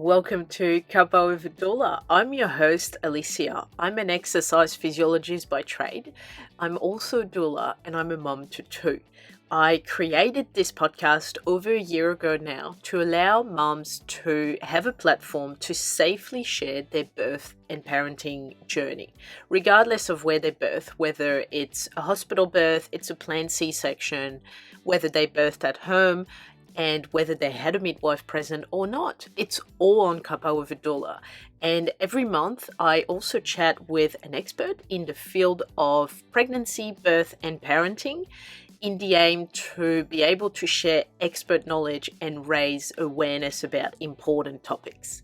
Welcome to Cuppa with a Doula. I'm your host, Alicia. I'm an exercise physiologist by trade. I'm also a doula and I'm a mum to two. I created this podcast over a year ago now to allow mums to have a platform to safely share their birth and parenting journey, regardless of where they birth, whether it's a hospital birth, it's a planned C-section, whether they birthed at home, and whether they had a midwife present or not. It's all on Cuppa with a Doula. And every month, I also chat with an expert in the field of pregnancy, birth, and parenting in the aim to be able to share expert knowledge and raise awareness about important topics.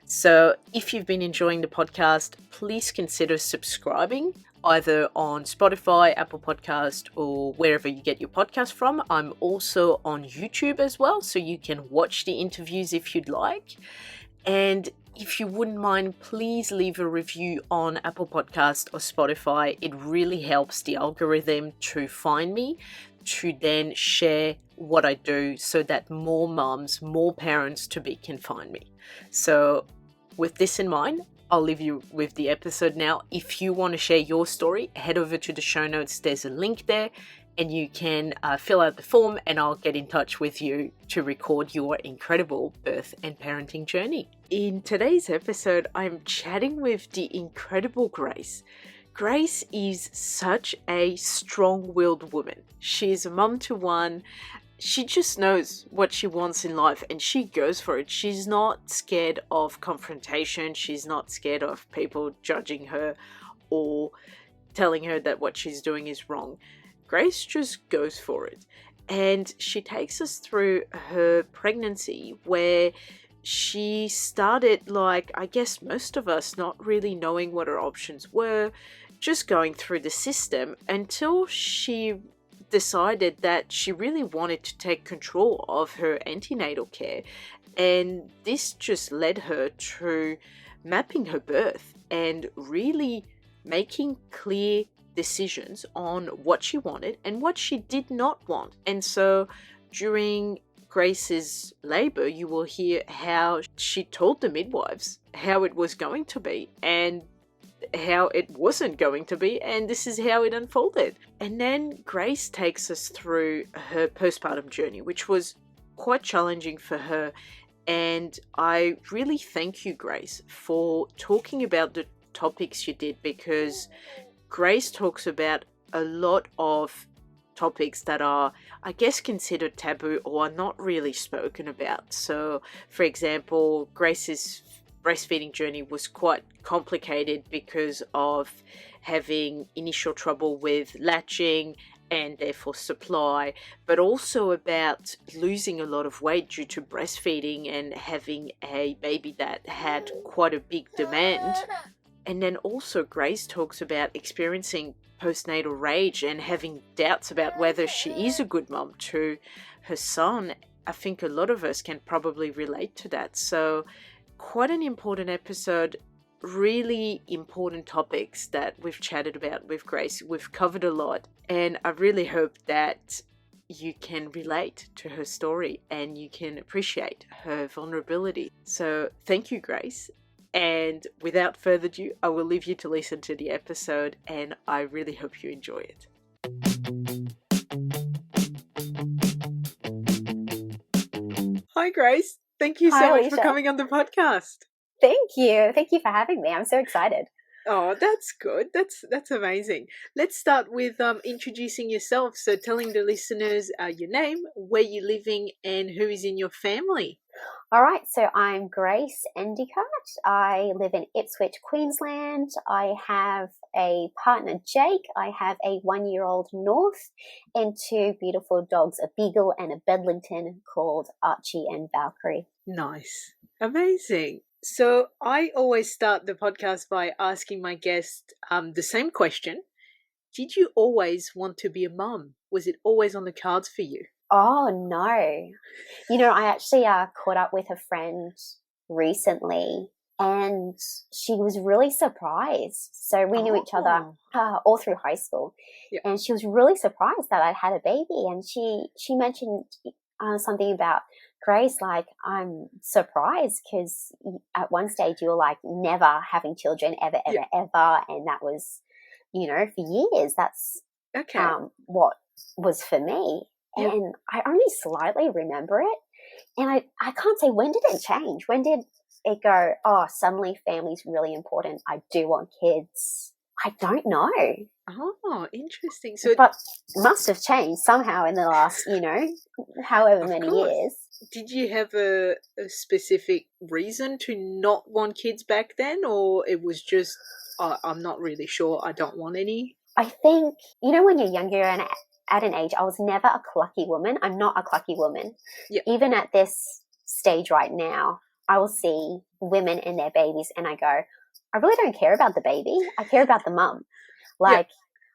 So if you've been enjoying the podcast, please consider subscribing either on Spotify, Apple Podcast, or wherever you get your podcast from. I'm also on YouTube as well, so you can watch the interviews if you'd like. And if you wouldn't mind, please leave a review on Apple Podcast or Spotify. It really helps the algorithm to find me, to then share what I do so that more mums, more parents to be can find me. So with this in mind, I'll leave you with the episode now. If you want to share your story, head over to the show notes. There's a link there and you can fill out the form and I'll get in touch with you to record your incredible birth and parenting journey. In today's episode, I'm chatting with the incredible Grace. Grace is such a strong-willed woman. She's a mum to one. She just knows what she wants in life and she goes for it. She's not scared of confrontation. She's not scared of people judging her or telling her that what she's doing is wrong. Grace just goes for it. And she takes us through her pregnancy where she started, like I guess most of us, not really knowing what her options were, just going through the system until she decided that she really wanted to take control of her antenatal care. And this just led her to mapping her birth and really making clear decisions on what she wanted and what she did not want. And so during Grace's labor, you will hear how she told the midwives how it was going to be and how it wasn't going to be, and this is how it unfolded. And then Grace takes us through her postpartum journey, which was quite challenging for her. And I really thank you, Grace, for talking about the topics you did, because Grace talks about a lot of topics that are, I guess, considered taboo or are not really spoken about. So, for example, Grace's breastfeeding journey was quite complicated because of having initial trouble with latching and therefore supply, but also about losing a lot of weight due to breastfeeding and having a baby that had quite a big demand. And then also Grace talks about experiencing postnatal rage and having doubts about whether she is a good mom to her son. I think a lot of us can probably relate to that. So quite an important episode, really important topics that we've chatted about with Grace. We've covered a lot, and I really hope that you can relate to her story and you can appreciate her vulnerability. So thank you, Grace. And without further ado, I will leave you to listen to the episode, and I really hope you enjoy it. Hi, Grace. Thank you so much for coming on the podcast. Thank you. Thank you for having me. I'm so excited. Oh, that's good. That's amazing. Let's start with introducing yourself. So telling the listeners your name, where you're living, and who is in your family. All right. So I'm Grace Endicott. I live in Ipswich, Queensland. I have a partner, Jake. I have a 1-year-old North and two beautiful dogs, a Beagle and a Bedlington called Archie and Valkyrie. Nice. Amazing. So I always start the podcast by asking my guest the same question. Did you always want to be a mum? Was it always on the cards for you? Oh, no. You know, I actually caught up with a friend recently and she was really surprised. So we knew each other all through high school. Yeah. And she was really surprised that I had a baby. And she mentioned, something about Grace, like, I'm surprised because at one stage you were like never having children ever, ever, ever. And that was, for years, that's what was for me. Yeah. And I only slightly remember it. And I can't say, when did it change? When did it go, oh, suddenly family's really important, I do want kids? I don't know. Oh, interesting. So, but must have changed somehow in the last, however many years. Did you have a specific reason to not want kids back then, or it was just, I'm not really sure, I don't want any? I think, when you're younger and at an age, I was never a clucky woman. I'm not a clucky woman. Yeah. Even at this stage right now, I will see women and their babies and I go, I really don't care about the baby. I care about the mum. Like,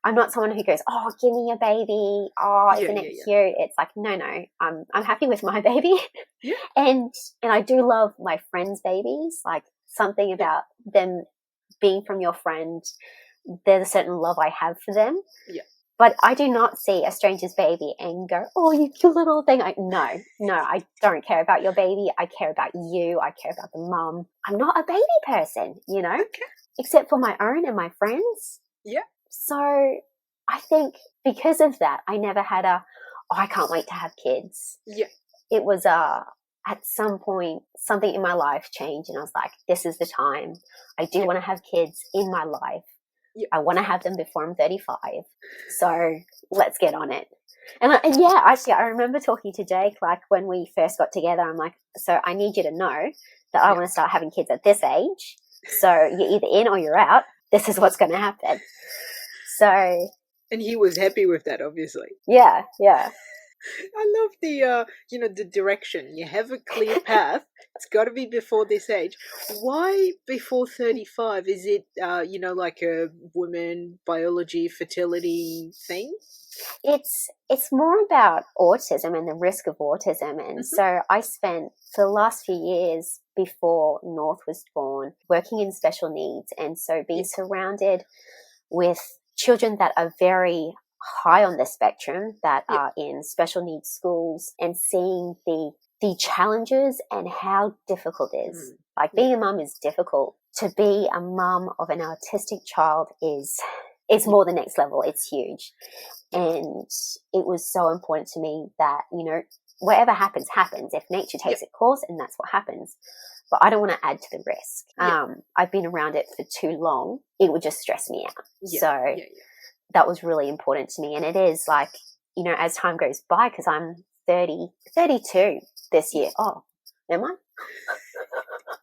I'm not someone who goes, oh, give me your baby. Oh, isn't it cute? It's like, no, I'm happy with my baby. Yeah. And I do love my friends' babies. Like, something about them being from your friend, there's a certain love I have for them. Yeah. But I do not see a stranger's baby and go, oh, you cute little thing. No, I don't care about your baby. I care about you. I care about the mum. I'm not a baby person, Okay. except for my own and my friends. Yeah. So I think because of that, I never had I can't wait to have kids. Yeah. It was at some point, something in my life changed and I was like, this is the time. I do want to have kids in my life. Yeah. I want to have them before I'm 35. So let's get on it. And actually, I remember talking to Jake, like, when we first got together, I'm like, so I need you to know that I want to start having kids at this age. So you're either in or you're out. This is what's going to happen. So. And he was happy with that, obviously. Yeah. I love the, the direction. You have a clear path. It's got to be before this age. Why before 35? Is it, like a woman biology fertility thing? It's more about autism and the risk of autism. And so I spent, for the last few years before North was born, working in special needs. And so being surrounded with children that are very high on the spectrum, that are in special needs schools, and seeing the challenges and how difficult it is. Like, being a mum is difficult. To be a mum of an autistic child is more the next level. It's huge. And it was so important to me that, whatever happens, happens. If nature takes its course, and that's what happens. But I don't want to add to the risk. I've been around it for too long. It would just stress me out. So that was really important to me. And it is, like, as time goes by, because I'm 32 this year. Oh, am I?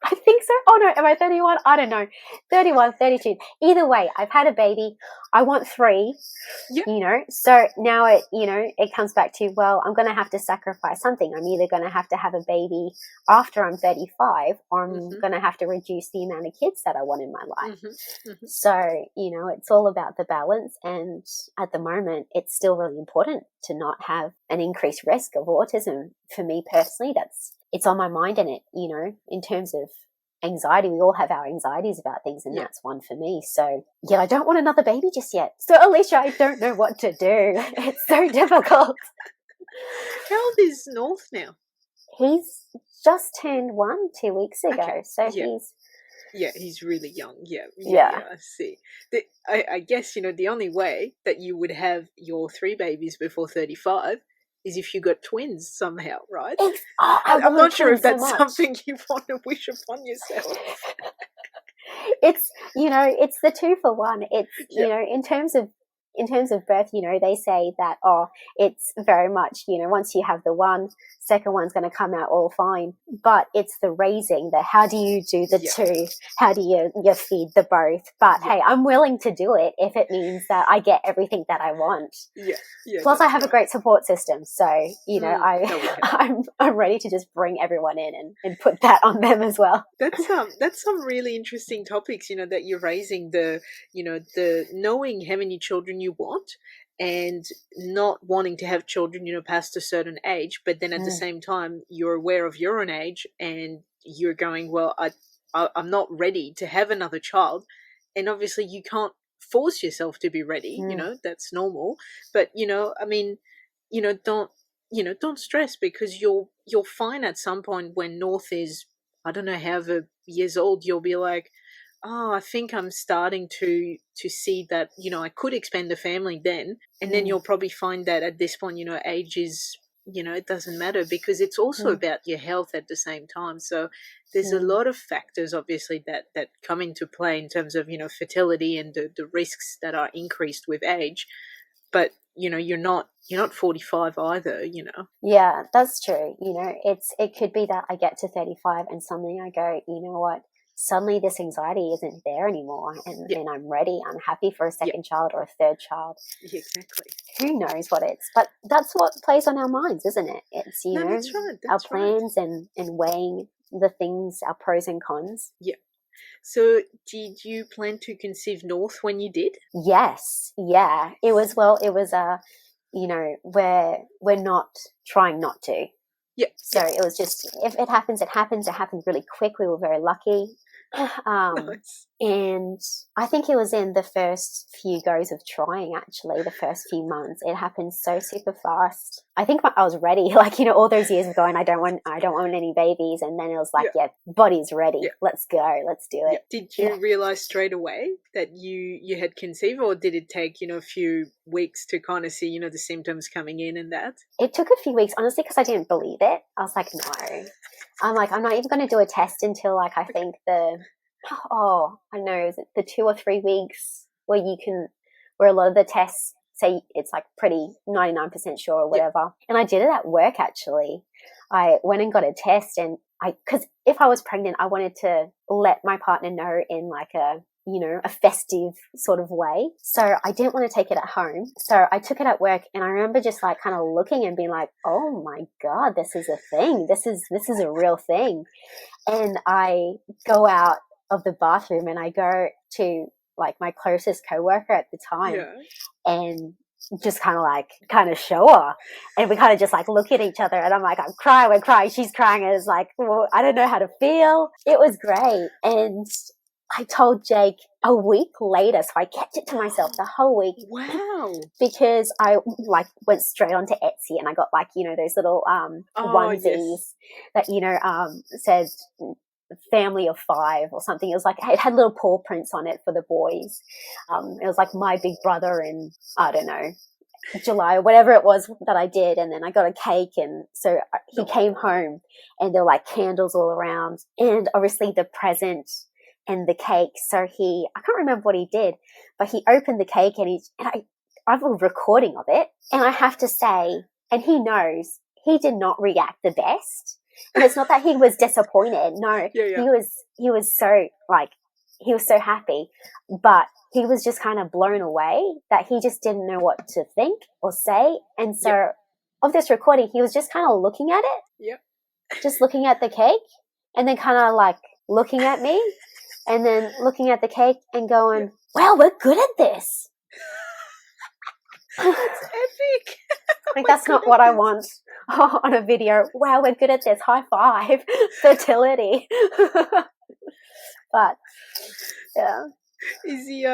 I think so. Oh, no. Am I 31? I don't know. 31, 32. Either way, I've had a baby. I want 3, So now it comes back to, well, I'm going to have to sacrifice something. I'm either going to have to have a baby after I'm 35, or I'm going to have to reduce the amount of kids that I want in my life. So, it's all about the balance. And at the moment, it's still really important to not have an increased risk of autism. For me personally, it's on my mind, and in terms of anxiety, we all have our anxieties about things, and that's one for me. So I don't want another baby just yet. So Alicia, I don't know what to do. It's so difficult. How old is North now? He's just turned 1 2 weeks ago. Okay. So he's really young. Yeah, I see. I guess, the only way that you would have your 3 babies before 35 is if you got twins somehow, right? I'm not sure if that's something you want to wish upon yourself. It's it's the 2 for 1. It's in terms of birth, they say that it's very much once you have the one, second one's going to come out all fine. But it's the raising, how do you do the 2? How do you feed the both? But hey, I'm willing to do it if it means that I get everything that I want. Plus, I have a great support system, so I'm ready to just bring everyone in and put that on them as well. That's some really interesting topics. That you're raising, the knowing how many children you want, and not wanting to have children, past a certain age, but then at the same time you're aware of your own age and you're going, well, I'm not ready to have another child, and obviously you can't force yourself to be ready. That's normal, but don't don't stress, because you'll find at some point when North is, I don't know, however years old, you'll be like, oh, I think I'm starting to see that, I could expand the family then. And then you'll probably find that at this point, age is, it doesn't matter, because it's also about your health at the same time. So there's a lot of factors, obviously, that come into play in terms of, fertility and the risks that are increased with age. But, you're not 45 either, Yeah, that's true. It could be that I get to 35 and suddenly I go, you know what? Suddenly this anxiety isn't there anymore, and I'm ready. I'm happy for a second child or a third child. Yeah, exactly. Who knows what it's, but that's what plays on our minds, isn't it? It's, That's right. Our plans and weighing the things, our pros and cons. Yeah. So did you plan to conceive North when you did? Yes. Yeah. It was, we're not trying not to. Yeah. So it was just, if it happens, it happens. It happened really quick. We were very lucky. Nice. And I think it was in the first few goes of trying, actually, the first few months. It happened so super fast. I think I was ready, all those years of going, I don't want any babies. And then it was like, body's ready. Yeah. Let's go. Let's do it. Yeah. Did you realize straight away that you had conceived, or did it take, a few weeks to kind of see, the symptoms coming in and that? It took a few weeks, honestly, because I didn't believe it. I was like, no. I'm not even going to do a test until I think the 2 or 3 weeks where a lot of the tests say it's pretty 99% sure or whatever. Yeah. And I did it at work, actually. I went and got a test, and because if I was pregnant, I wanted to let my partner know in a festive sort of way. So I didn't want to take it at home. So I took it at work, and I remember just kind of looking and being like, oh my God, this is a thing. This is a real thing. And I go out of the bathroom and I go to my closest coworker at the time and just kind of show her. And we kind of just look at each other, and I'm like, I'm crying, we're crying, she's crying. And it's well, I don't know how to feel. It was great. And I told Jake a week later, so I kept it to myself the whole week. Wow. Because I went straight onto Etsy, and I got those little onesies that said family of 5 or something. It was it had little paw prints on it for the boys. It was my big brother in, I don't know, July or whatever it was that I did. And then I got a cake, and so he came home, and there were candles all around, and obviously the present and the cake. So I can't remember what he did, but he opened the cake, and I have a recording of it, and I have to say, and he knows, he did not react the best. And it's not that he was disappointed. No, he was so he was so happy, but he was just kind of blown away that he just didn't know what to think or say. And so of this recording, he was just kind of looking at it. Yep. Just looking at the cake, and then kind of looking at me, and then looking at the cake and going, wow, we're good at this. That's epic. That's not what I want on a video. Wow, we're good at this. High five. Fertility. But yeah. Is he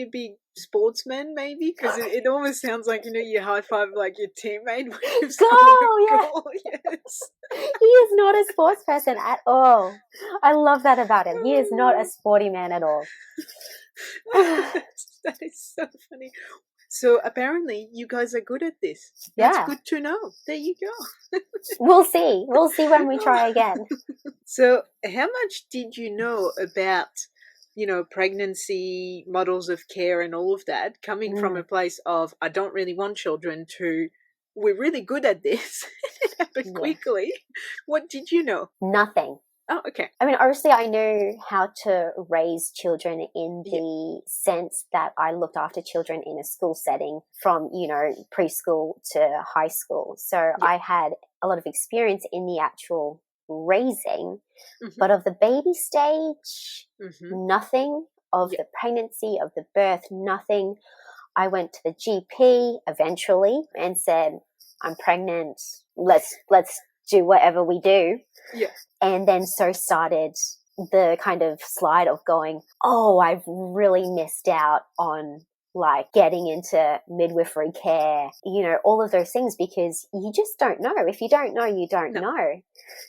a big sportsman, maybe? Because it almost sounds like, you high five your teammate when you've scored a goal. Yes. He is not a sports person at all. I love that about him. He is not a sporty man at all. That is so funny. So apparently you guys are good at this. Yeah. That's good to know. There you go. We'll see. We'll see when we try again. So how much did you know about, pregnancy, models of care and all of that, coming from a place of, I don't really want children, to, we're really good at this. It happened quickly. What did you know? Nothing. Oh, okay. I mean, obviously I knew how to raise children in the sense that I looked after children in a school setting from, preschool to high school. So I had a lot of experience in the actual raising, but of the baby stage, nothing. Of the pregnancy, of the birth, nothing. I went to the GP eventually and said, I'm pregnant. Let's do whatever we do. Yeah. And then so started the kind of slide of going, oh, I've really missed out on like getting into midwifery care, you know, all of those things, because you just don't know. If you don't know, you don't know.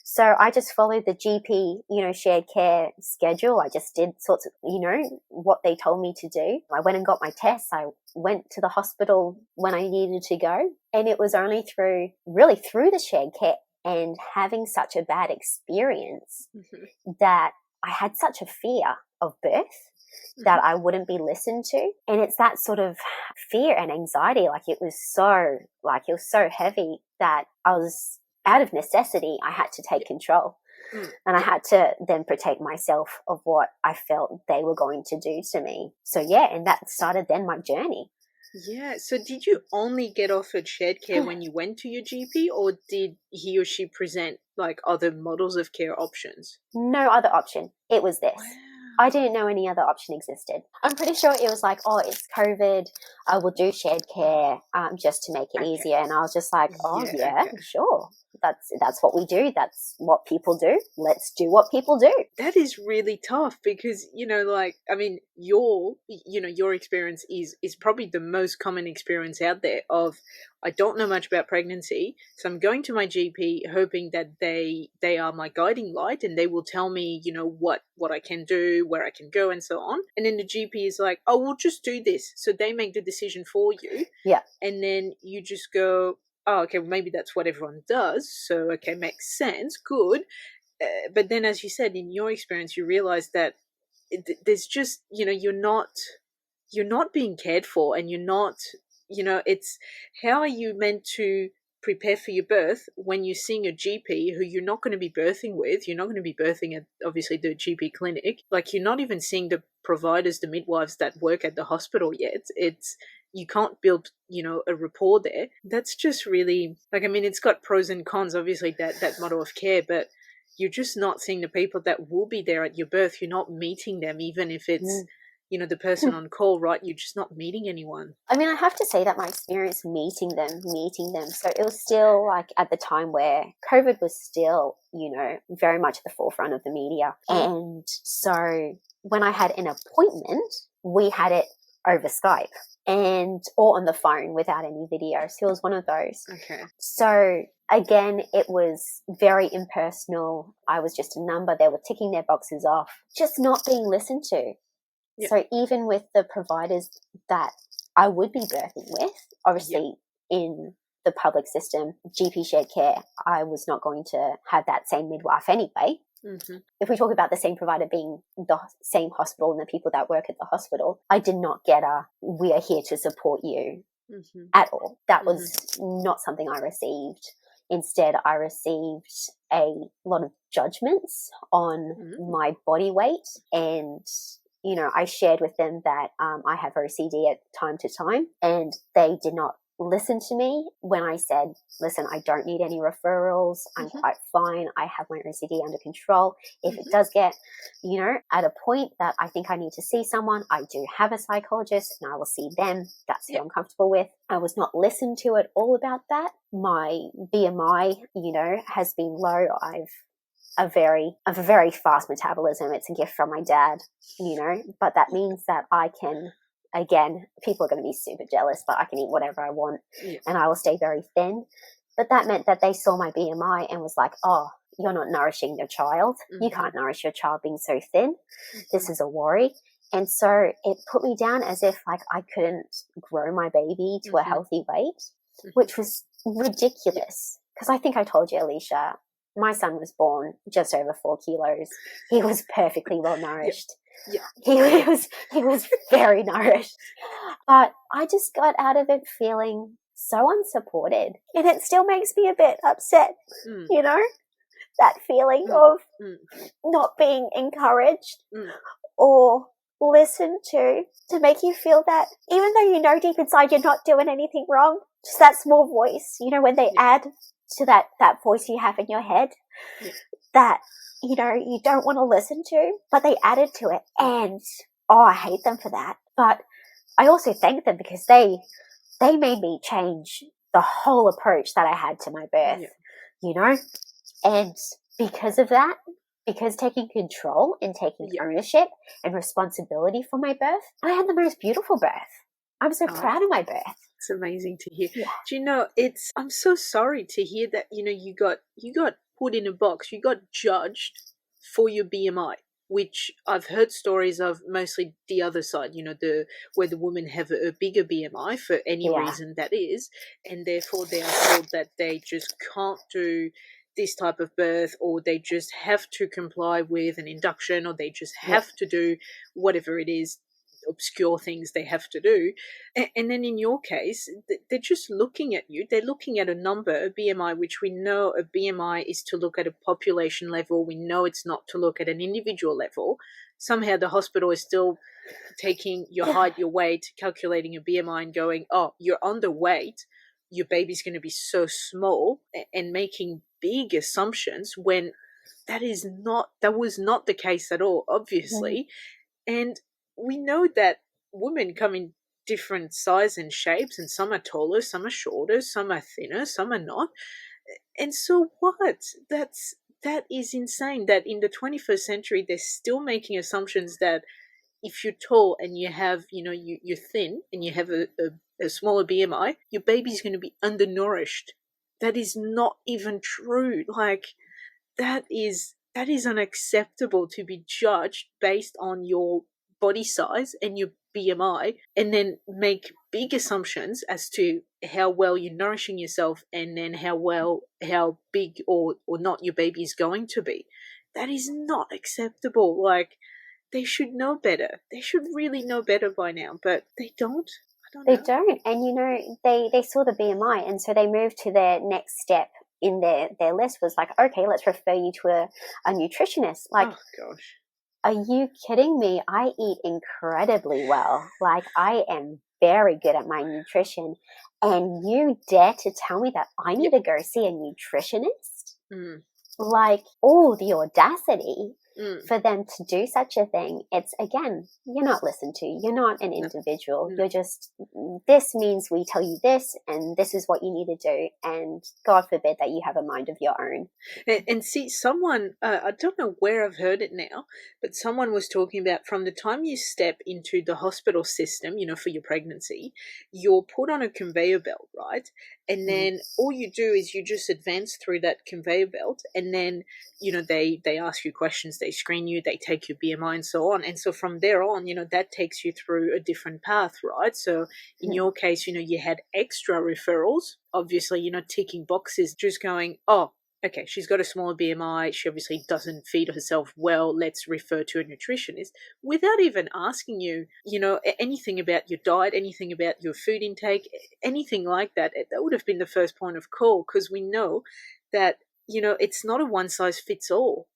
So I just followed the GP, you know, shared care schedule. I just did sorts of, you know, what they told me to do. I went and got my tests. I went to the hospital when I needed to go. And it was only through the shared care and having such a bad experience that I had such a fear of birth that I wouldn't be listened to. And it's that sort of fear and anxiety. Like it was so heavy that I was, out of necessity, I had to take control. And I had to then protect myself of what I felt they were going to do to me. So yeah, and that started then my journey. Yeah. So did you only get offered shared care when you went to your GP, or did he or she present like other models of care options? No other option. It was this. Wow. I didn't know any other option existed. I'm pretty sure it was like, oh, it's COVID, I will do shared care just to make it easier. And I was just like, sure. That's what we do. That's what people do. Let's do what people do. That is really tough because, you know, like, I mean, your experience is probably the most common experience out there of, I don't know much about pregnancy, so I'm going to my GP hoping that they are my guiding light and they will tell me, you know, what I can do, where I can go and so on. And then the GP is like, oh, we'll just do this. So they make the decision for you. Yeah. And then you just go, oh, okay, well, maybe that's what everyone does. So, okay, makes sense. Good. But then, as you said, in your experience, you realize that there's just, you know, you're not being cared for, and you're not, you know, it's, how are you meant to prepare for your birth when you're seeing a GP who you're not going to be birthing with? You're not going to be birthing at, obviously, the GP clinic. Like, you're not even seeing the providers, the midwives that work at the hospital yet. You can't build, you know, a rapport there. That's just really, like, I mean, it's got pros and cons, obviously, that model of care, but you're just not seeing the people that will be there at your birth. You're not meeting them, even if it's, you know, the person on call, right? You're just not meeting anyone. I mean, I have to say that my experience meeting them, so it was still like at the time where COVID was still, you know, very much at the forefront of the media. And so when I had an appointment, we had it over Skype or on the phone without any video. So it was one of those. Okay. So again, it was very impersonal. I was just a number. They were ticking their boxes off, just not being listened to. Yep. So even with the providers that I would be birthing with, obviously in the public system, GP shared care, I was not going to have that same midwife anyway. Mm-hmm. If we talk about the same provider being the same hospital and the people that work at the hospital, I did not get we are here to support you at all. That was not something I received. Instead, I received a lot of judgments on my body weight, and you know, I shared with them that I have OCD at time to time, and they did not listen to me when I said, listen, I don't need any referrals. I'm quite fine. I have my OCD under control. If it does get, you know, at a point that I think I need to see someone, I do have a psychologist and I will see them. That's who I'm comfortable with. I was not listened to at all about that. My BMI, you know, has been low. I have a very fast metabolism. It's a gift from my dad, you know, but that means that I can, again, people are going to be super jealous, but I can eat whatever I want and I will stay very thin. But that meant that they saw my BMI and was like, oh, you're not nourishing your child. You can't nourish your child being so thin. This is a worry. And so it put me down as if like I couldn't grow my baby to a healthy weight, which was ridiculous. Because I think I told you, Alicia, my son was born just over 4 kilos. He was perfectly well nourished. Yeah. He was very nourished. But I just got out of it feeling so unsupported. And it still makes me a bit upset, you know, that feeling of not being encouraged or listened to make you feel that even though you know deep inside you're not doing anything wrong, just that small voice, you know, when they add to that voice you have in your head that, you know, you don't want to listen to, but they added to it. And, I hate them for that. But I also thank them because they made me change the whole approach that I had to my birth, you know? And because of that, because taking control and taking ownership and responsibility for my birth, I had the most beautiful birth. I'm so Oh, proud of my birth. it's amazing to hear. Yeah. Do you know, I'm so sorry to hear that, you got put in a box, you got judged for your BMI, which I've heard stories of mostly the other side, where the women have a bigger BMI for any Yeah. reason that is, and therefore they are told that they just can't do this type of birth, or they just have to comply with an induction, or they just Yeah. have to do whatever it is, obscure things they have to do. And then in your case, they're just looking at you. They're looking at a number, a BMI, which we know a BMI is to look at a population level. We know it's not to look at an individual level. Somehow the hospital is still taking your height, your weight, calculating a BMI and going, oh, you're underweight, your baby's going to be so small, and making big assumptions when that was not the case at all, obviously. And we know that women come in different size and shapes, and some are taller, some are shorter, some are thinner, some are not. And so what? That is insane that in the 21st century they're still making assumptions that if you're tall and you have, you're thin and you have a smaller BMI, your baby's going to be undernourished. That is not even true. Like, that is unacceptable to be judged based on your body size and your BMI, and then make big assumptions as to how well you're nourishing yourself, and then how big or not your baby is going to be. That is not acceptable. Like, they should know better. They should really know better by now, but they don't. I don't They know. don't. And they saw the BMI, and so they moved to their next step in their list was like, okay, let's refer you to a nutritionist. Like, Oh gosh. are you kidding me? I eat incredibly well. Like, I am very good at my nutrition. And you dare to tell me that I need to go see a nutritionist? Mm, Like, oh, the audacity mm. for them to do such a thing. It's, again, you're not listened to. You're not an No, individual. no. You're just, this means we tell you this, and this is what you need to do. And God forbid that you have a mind of your own. And see, someone, I don't know where I've heard it now, but someone was talking about from the time you step into the hospital system, for your pregnancy, you're put on a conveyor belt, right? And then all you do is you just advance through that conveyor belt, and then, they ask you questions, they screen you, they take your BMI and so on. And so from there on, that takes you through a different path, right? So in your case, you had extra referrals, obviously, ticking boxes, just going, oh, okay, she's got a smaller BMI, she obviously doesn't feed herself well, let's refer to a nutritionist, without even asking you, anything about your diet, anything about your food intake, anything like that. That would have been the first point of call, because we know that, it's not a one size fits all.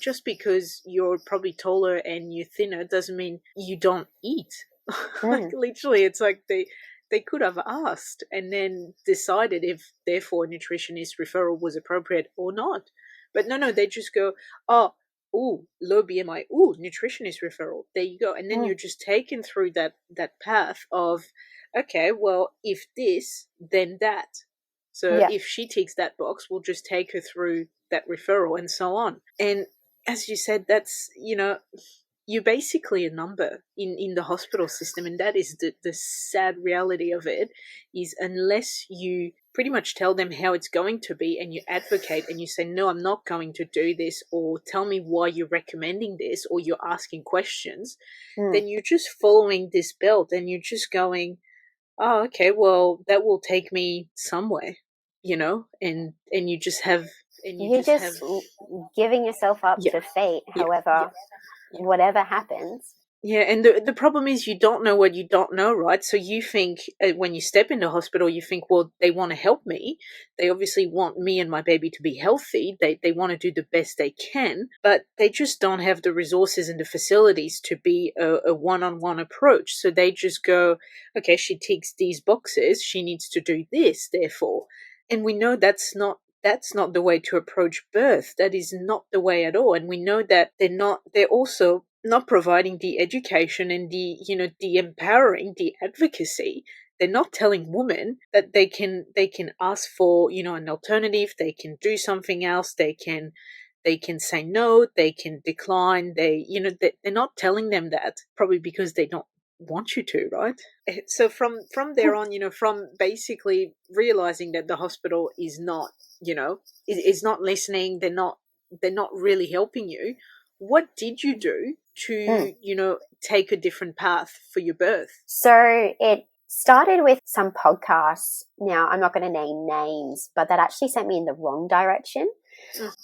Just because you're probably taller and you're thinner doesn't mean you don't eat. Like, literally, it's like they could have asked and then decided if therefore a nutritionist referral was appropriate or not. But no, they just go, oh, ooh, low BMI, ooh, nutritionist referral. There you go. And then you're just taken through that path of, okay, well, if this, then that. So Yeah. if she ticks that box, we'll just take her through that referral and so on. And as you said, that's, you're basically a number in the hospital system, and that is the sad reality of it, is unless you pretty much tell them how it's going to be and you advocate and you say, no, I'm not going to do this, or tell me why you're recommending this, or you're asking questions, then you're just following this belt and you're just going, oh, okay, well, that will take me somewhere, and you just have, You're just giving yourself up yeah, to fate, yeah, however, yeah. whatever happens. Yeah, and the problem is you don't know what you don't know, right? So you think, when you step into hospital, you think, well, they want to help me. They obviously want me and my baby to be healthy. They want to do the best they can, but they just don't have the resources and the facilities to be a one-on-one approach. So they just go, okay, she ticks these boxes. She needs to do this, therefore. And we know that's not the way to approach birth. That is not the way at all. And we know that they're also not providing the education and the empowering, the advocacy. They're not telling women that they can ask for, an alternative, they can do something else, they can say no, they can decline. They're not telling them that, probably because want you to, right? So from there on, from basically realizing that the hospital is not, is not listening, they're not really helping you. What did you do to, take a different path for your birth? So it started with some podcasts. Now, I'm not going to name names, but that actually sent me in the wrong direction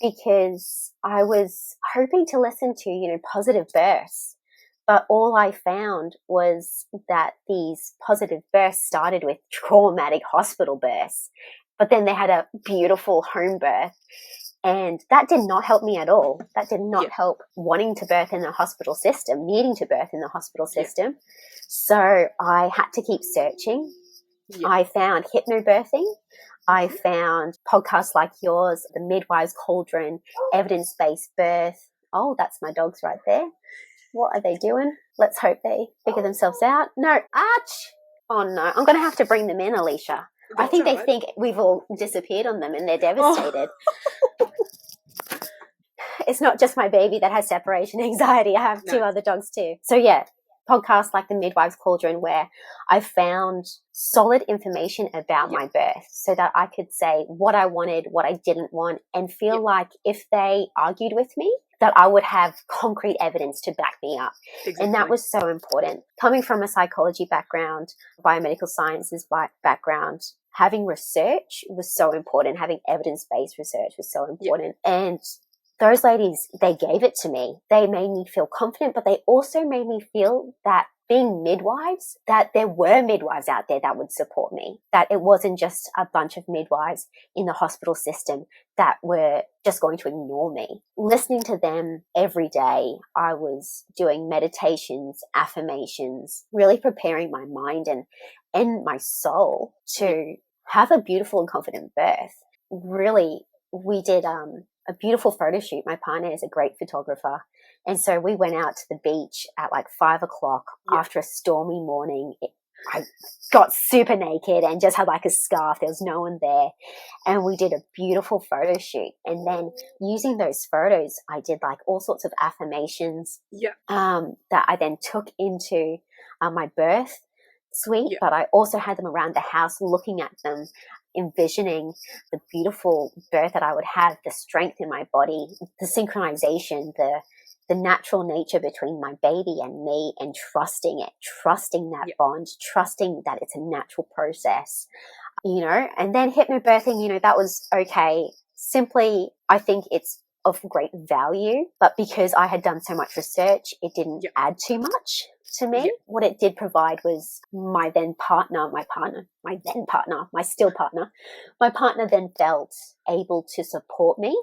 because I was hoping to listen to, positive births. But all I found was that these positive births started with traumatic hospital births, but then they had a beautiful home birth. And that did not help me at all. That did not help wanting to birth in the hospital system, needing to birth in the hospital system. So I had to keep searching. I found hypnobirthing. I found podcasts like yours, The Midwives Cauldron, Evidence-Based Birth. Oh, that's my dogs right there. What are they doing? Let's hope they figure themselves out. No, Arch! Oh, no. I'm going to have to bring them in, Alicia. I think they think we've all disappeared on them and they're devastated. It's not just my baby that has separation anxiety. I have two other dogs too. So yeah, podcasts like The Midwives Cauldron, where I found solid information about my birth so that I could say what I wanted, what I didn't want, and feel like if they argued with me, that I would have concrete evidence to back me up. Exactly. And that was so important. Coming from a psychology background, biomedical sciences background, having research was so important. Having evidence-based research was so important. And those ladies, they gave it to me. They made me feel confident, but they also made me feel that being midwives, that there were midwives out there that would support me, that it wasn't just a bunch of midwives in the hospital system that were just going to ignore me. Listening to them every day, I was doing meditations, affirmations, really preparing my mind and my soul to have a beautiful and confident birth. Really, we did a beautiful photo shoot. My partner is a great photographer. And so we went out to the beach at like 5 o'clock after a stormy morning. I got super naked and just had like a scarf. There was no one there. And we did a beautiful photo shoot. And then using those photos, I did like all sorts of affirmations that I then took into my birth suite. But I also had them around the house, looking at them, envisioning the beautiful birth that I would have, the strength in my body, the synchronization, the natural nature between my baby and me, and trusting it, trusting that bond, trusting that it's a natural process, and then hypnobirthing, that was okay. Simply, I think it's of great value, but because I had done so much research, it didn't add too much to me. What it did provide was my still partner, my partner then felt able to support me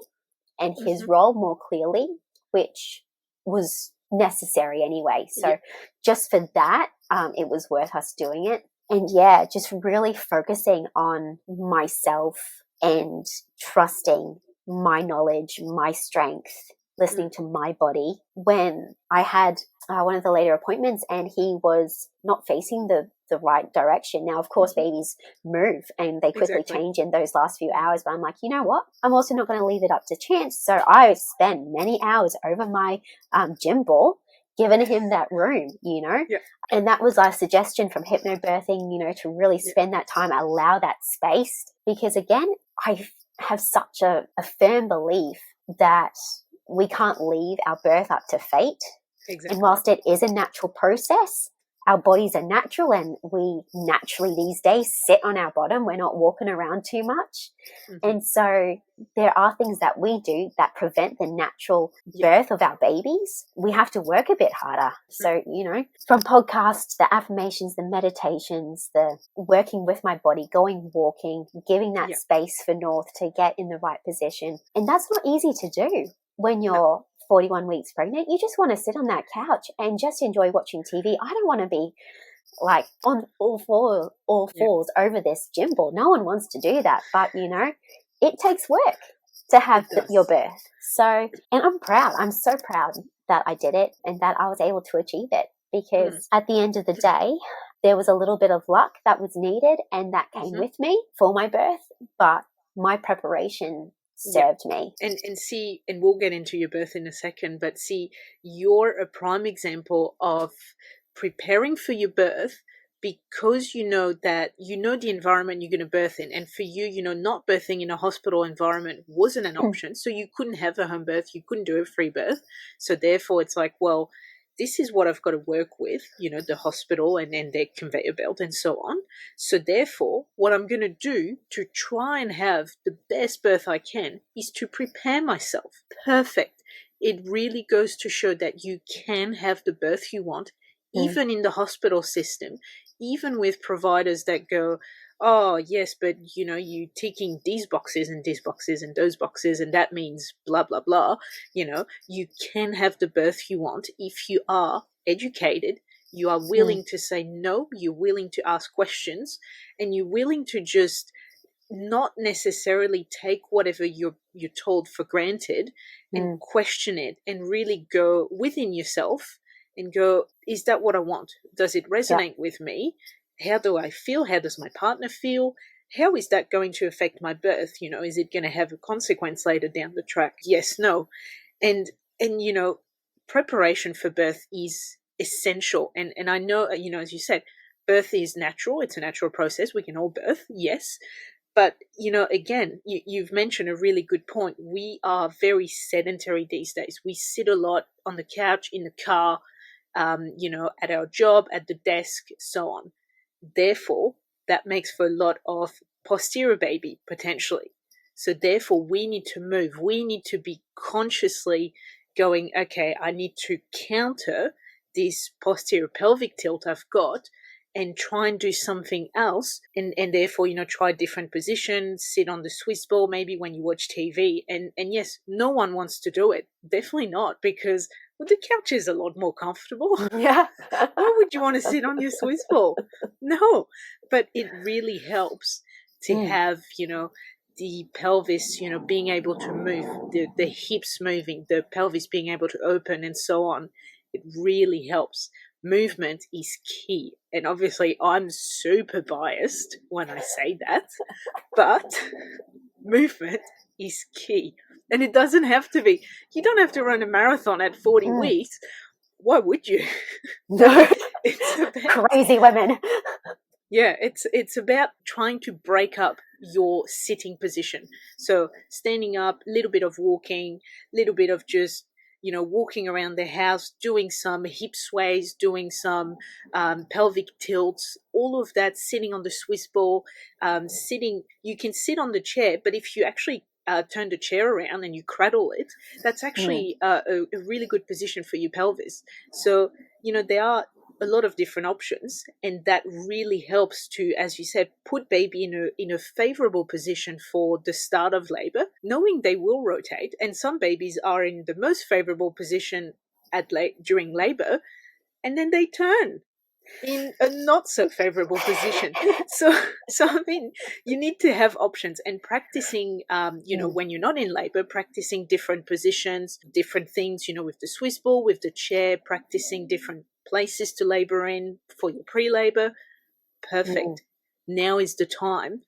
and his role more clearly, which was necessary anyway. So just for that, it was worth us doing it. And just really focusing on myself and trusting my knowledge, my strength, listening to my body. When I had one of the later appointments and he was not facing the right direction. Now, of course, babies move and they quickly change in those last few hours. But I'm like, you know what? I'm also not going to leave it up to chance. So I spent many hours over my gym ball, giving him that room, And that was our suggestion from hypnobirthing, to really spend that time, allow that space. Because again, I have such a firm belief that we can't leave our birth up to fate. And whilst it is a natural process, our bodies are natural, and we naturally these days sit on our bottom. We're not walking around too much. And so there are things that we do that prevent the natural birth of our babies. We have to work a bit harder. So, from podcasts, the affirmations, the meditations, the working with my body, going walking, giving that space for North to get in the right position. And that's not easy to do when you're 41 weeks pregnant. You just want to sit on that couch and just enjoy watching TV. I don't want to be like on all fours over this gym ball. No one wants to do that, but it takes work to have your birth. So, and I'm proud. I'm so proud that I did it and that I was able to achieve it, because at the end of the day, there was a little bit of luck that was needed and that came with me for my birth, but my preparation served me. And we'll get into your birth in a second, but you're a prime example of preparing for your birth because you know that you know the environment you're going to birth in. And for you, you know, not birthing in a hospital environment wasn't an option. So you couldn't have a home birth, you couldn't do a free birth. So therefore it's like, well, this is what I've got to work with, you know, the hospital and their conveyor belt and so on. So therefore, what I'm going to do to try and have the best birth I can is to prepare myself. Perfect. It really goes to show that you can have the birth you want, even in the hospital system, even with providers that go, oh, yes, but, you know, you ticking these boxes and those boxes, and that means blah, blah, blah. You know, you can have the birth you want if you are educated, you are willing to say no, you're willing to ask questions, and you're willing to just not necessarily take whatever you're told for granted and question it and really go within yourself and go, is that what I want? Does it resonate with me? How do I feel? How does my partner feel? How is that going to affect my birth? You know, is it going to have a consequence later down the track? Yes, no. And you know, preparation for birth is essential. And I know, you know, as you said, birth is natural. It's a natural process. We can all birth, yes. But, you know, again, you've mentioned a really good point. We are very sedentary these days. We sit a lot on the couch, in the car, you know, at our job, at the desk, so on. Therefore, that makes for a lot of posterior baby, potentially. So therefore, we need to move. We need to be consciously going, okay, I need to counter this posterior pelvic tilt I've got and try and do something else, and therefore, you know, try different positions, sit on the Swiss ball maybe when you watch TV. And yes, no one wants to do it. Definitely not, because well, the couch is a lot more comfortable. Yeah. Why would you want to sit on your Swiss ball? No, but it really helps to have, you know, the pelvis, you know, being able to move, the hips moving, the pelvis being able to open and so on. It really helps. Movement is key. And obviously I'm super biased when I say that, but movement is key. And it doesn't have to be. You don't have to run a marathon at 40 weeks. Why would you? No. It's about, crazy women. yeah, it's about trying to break up your sitting position. So standing up, a little bit of walking, a little bit of just, you know, walking around the house, doing some hip sways, doing some pelvic tilts, all of that, sitting on the Swiss ball, sitting, you can sit on the chair, but if you actually turn the chair around and you cradle it, that's actually a really good position for your pelvis. So, you know, there are a lot of different options, and that really helps to, as you said, put baby in a favorable position for the start of labor, knowing they will rotate, and some babies are in the most favorable position during labor, and then they turn in a not so favorable position. So I mean, you need to have options, and practicing, you know, when you're not in labor, practicing different positions, different things, you know, with the Swiss ball, with the chair, practicing different places to labor in for your pre-labor. Perfect. Now is the time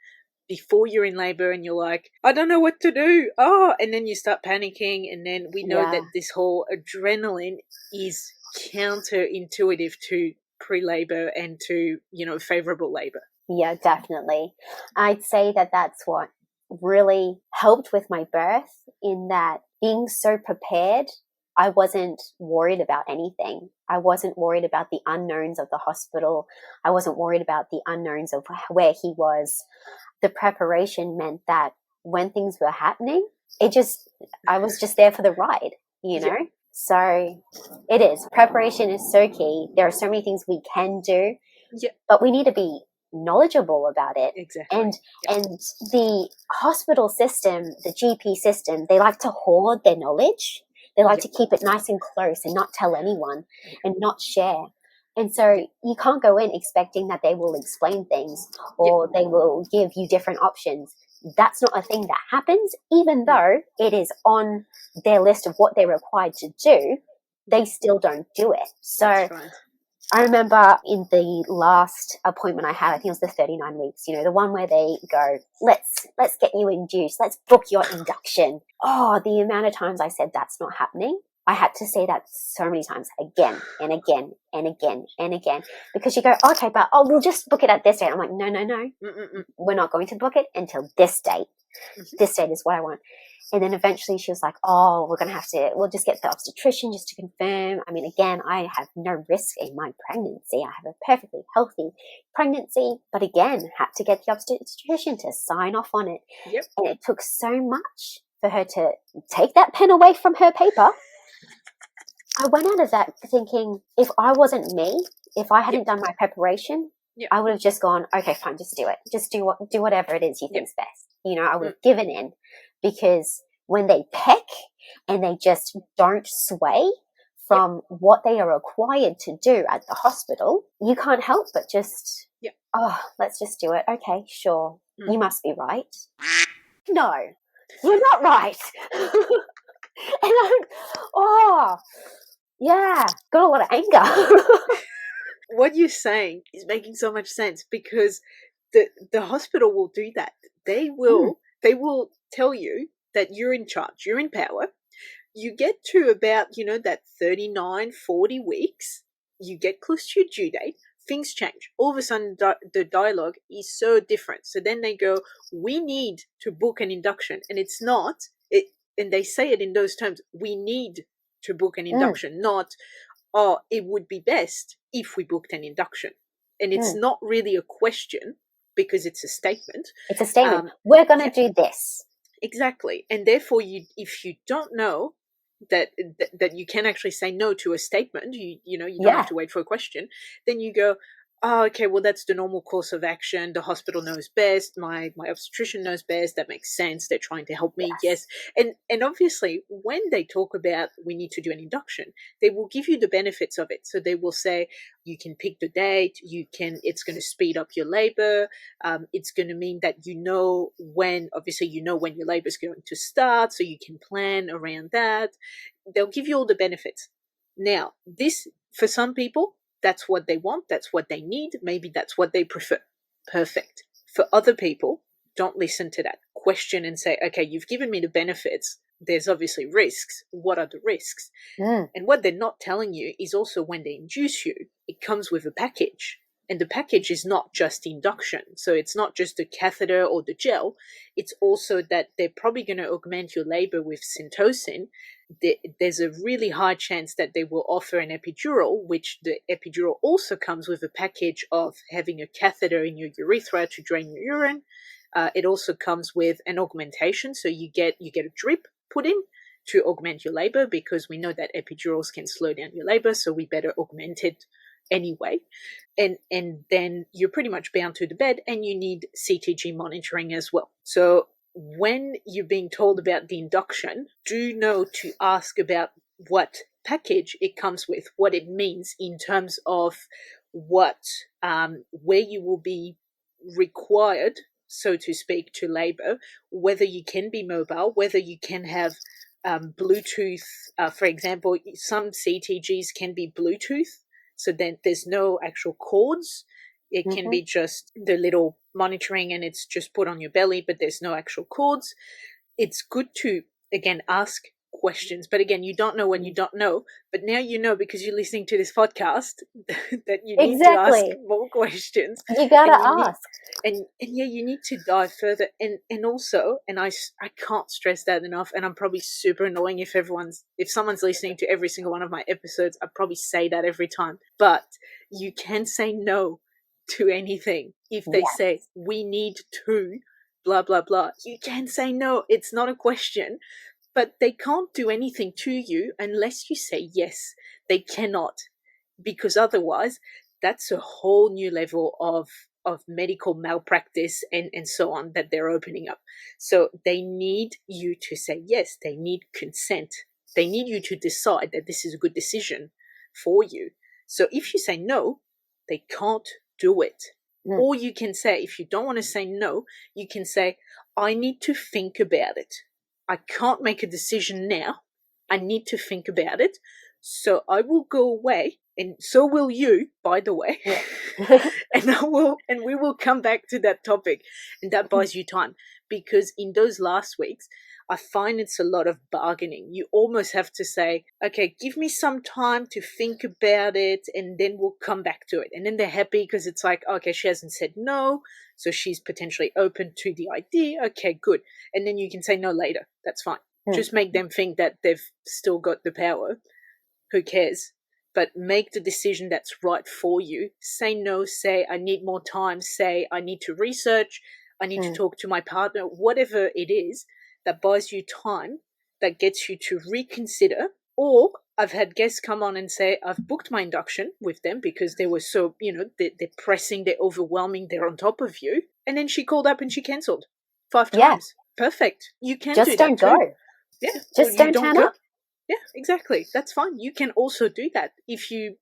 before you're in labor and you're like, I don't know what to do. Oh, and then you start panicking. And then we know that this whole adrenaline is counterintuitive to pre-labor and to, you know, favorable labor. Yeah, definitely. I'd say that that's what really helped with my birth, in that being so prepared, I wasn't worried about anything. I wasn't worried about the unknowns of the hospital. I wasn't worried about the unknowns of where he was. The preparation meant that when things were happening, I was just there for the ride, you know? Yeah. So it is. Preparation is so key. There are so many things we can do, but we need to be knowledgeable about it. Exactly. And the hospital system, the GP system, they like to hoard their knowledge. They like to keep it nice and close and not tell anyone and not share. And so you can't go in expecting that they will explain things or they will give you different options. That's not a thing that happens, even though it is on their list of what they're required to do. They still don't do it. So right. I remember in the last appointment I had, I think it was the 39 weeks, you know, the one where they go, let's get you induced. Let's book your induction. Oh, the amount of times I said that's not happening. I had to say that so many times, again and again and again and again, because you go, okay, but we'll just book it at this date. I'm like, no, Mm-mm-mm. we're not going to book it until this date. Mhm. This date is what I want. And then eventually she was like, oh, we'll just get the obstetrician just to confirm. I mean, again, I have no risk in my pregnancy. I have a perfectly healthy pregnancy, but again, had to get the obstetrician to sign off on it. Yep. And it took so much for her to take that pen away from her paper. I went out of that thinking, if I wasn't me, if I hadn't done my preparation, I would have just gone, okay, fine, just do it. Just do whatever it is you think's best. You know, I would have given in, because when they peck and they just don't sway from what they are required to do at the hospital, you can't help but just, oh, let's just do it. Okay, sure. You must be right. No, you're not right. And got a lot of anger. What you're saying is making so much sense, because the hospital will do that. They will tell you that you're in charge, you're in power. You get to about, that 39, 40 weeks, you get close to your due date, things change. All of a sudden, the dialogue is so different. So then they go, we need to book an induction. And it's not, and they say it in those terms, we need to book an induction, not, oh, it would be best if we booked an induction. And it's not really a question, because it's a statement. It's a statement. We're going to do this. Exactly. And therefore, if you don't know that you can actually say no to a statement, you don't have to wait for a question, then you go, oh, okay, well, that's the normal course of action. The hospital knows best. My obstetrician knows best. That makes sense. They're trying to help me. Yes. And obviously, when they talk about we need to do an induction, they will give you the benefits of it. So they will say you can pick the date. It's going to speed up your labor. It's going to mean that when your labor is going to start, so you can plan around that. They'll give you all the benefits. Now, this, for some people, that's what they want. That's what they need. Maybe that's what they prefer. Perfect. For other people, don't listen to that. Question and say, okay, you've given me the benefits. There's obviously risks. What are the risks? And what they're not telling you is also when they induce you, it comes with a package. And the package is not just induction. So it's not just the catheter or the gel. It's also that they're probably going to augment your labor with Syntocin. There's a really high chance that they will offer an epidural, which the epidural also comes with a package of having a catheter in your urethra to drain your urine. It also comes with an augmentation. So you get a drip put in to augment your labor, because we know that epidurals can slow down your labor. So we better augment it anyway. And then you're pretty much bound to the bed, and you need CTG monitoring as well. So when you're being told about the induction, do know to ask about what package it comes with, what it means in terms of where you will be required, so to speak, to labor, whether you can be mobile, whether you can have Bluetooth. For example, some CTGs can be Bluetooth. So then there's no actual cords. It can be just the little monitoring, and it's just put on your belly, but there's no actual cords. It's good to, again, ask questions. But again, you don't know when you don't know. But now you know, because you're listening to this podcast, that you need to ask more questions. You got to ask. And you need to dive further. And also, and I can't stress that enough, and I'm probably super annoying if someone's listening to every single one of my episodes, I probably say that every time. But you can say no to anything. If they say, we need to, blah, blah, blah, you can say no. It's not a question. But they can't do anything to you unless you say yes. They cannot, because otherwise that's a whole new level of medical malpractice and so on that they're opening up. So they need you to say yes. They need consent. They need you to decide that this is a good decision for you. So if you say no, they can't do it. Or you can say, if you don't want to say no, you can say, I need to think about it. I can't make a decision now. I need to think about it. So I will go away, and so will you, by the way. And we will come back to that topic, and that buys you time, because in those last weeks, I find it's a lot of bargaining. You almost have to say, okay, give me some time to think about it and then we'll come back to it. And then they're happy because it's like, okay, she hasn't said no, so she's potentially open to the idea. Okay, good. And then you can say no later. That's fine. Just make them think that they've still got the power. Who cares? But make the decision that's right for you. Say no, say I need more time, say I need to research, I need to talk to my partner, whatever it is that buys you time, that gets you to reconsider. Or I've had guests come on and say, I've booked my induction with them because they were so, they're pressing, they're overwhelming, they're on top of you. And then she called up and she cancelled 5 times. Perfect. You can just do don't that too. go. Yeah. Just don't turn up. Yeah, exactly. That's fine. You can also do that. If you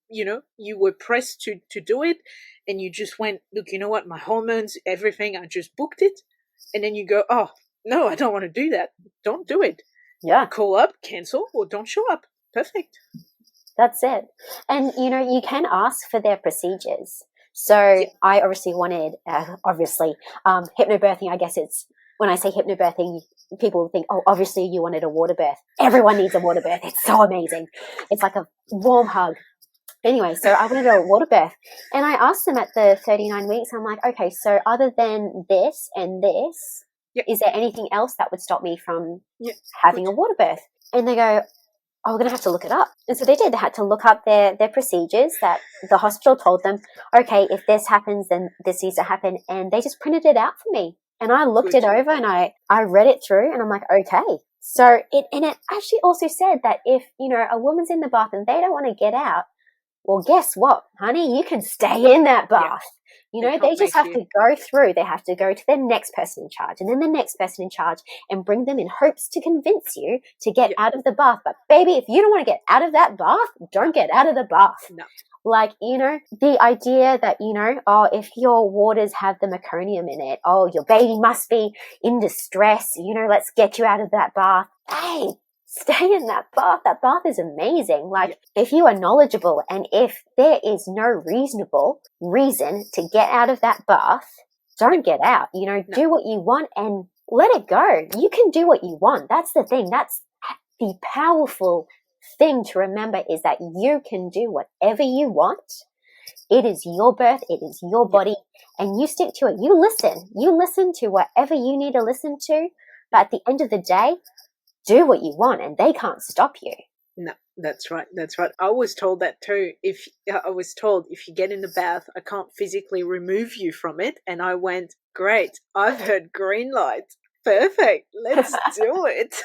were pressed to do it and you just went, look, you know what, my hormones, everything, I just booked it. And then you go, oh, no, I don't want to do that. Don't do it. Yeah. Call up, cancel, or don't show up. Perfect. That's it. And, you can ask for their procedures. So I obviously wanted, hypnobirthing, I guess it's, when I say hypnobirthing, people think, oh, obviously you wanted a water birth. Everyone needs a water birth. It's so amazing. It's like a warm hug. Anyway, so I wanted a water birth. And I asked them at the 39 weeks, I'm like, okay, so other than this and this, is there anything else that would stop me from having a water birth? And they go, oh, we're going to have to look it up. And so they did. They had to look up their procedures that the hospital told them, okay, if this happens, then this needs to happen. And they just printed it out for me. And I looked it over and I read it through and I'm like, okay. So it actually also said that if, a woman's in the bath and they don't want to get out, well, guess what, honey? You can stay in that bath. They just have to go through. They have to go to the next person in charge and then the next person in charge and bring them in hopes to convince you to get out of the bath. But baby, if you don't want to get out of that bath, don't get out of the bath. No. Like, the idea that, oh, if your waters have the meconium in it, oh, your baby must be in distress, let's get you out of that bath. Hey, stay in that bath. That bath is amazing. Like, if you are knowledgeable and if there is no reasonable reason to get out of that bath, don't get out. Do what you want and let it go. You can do what you want. That's the thing. That's the powerful thing to remember, is that you can do whatever you want. It is your birth, it is your body, and you stick to it. You listen to whatever you need to listen to, but at the end of the day, do what you want and they can't stop you. No, that's right. I was told that too. If you get in the bath, I can't physically remove you from it. And I went, great, I've heard green light. Perfect. Let's do it.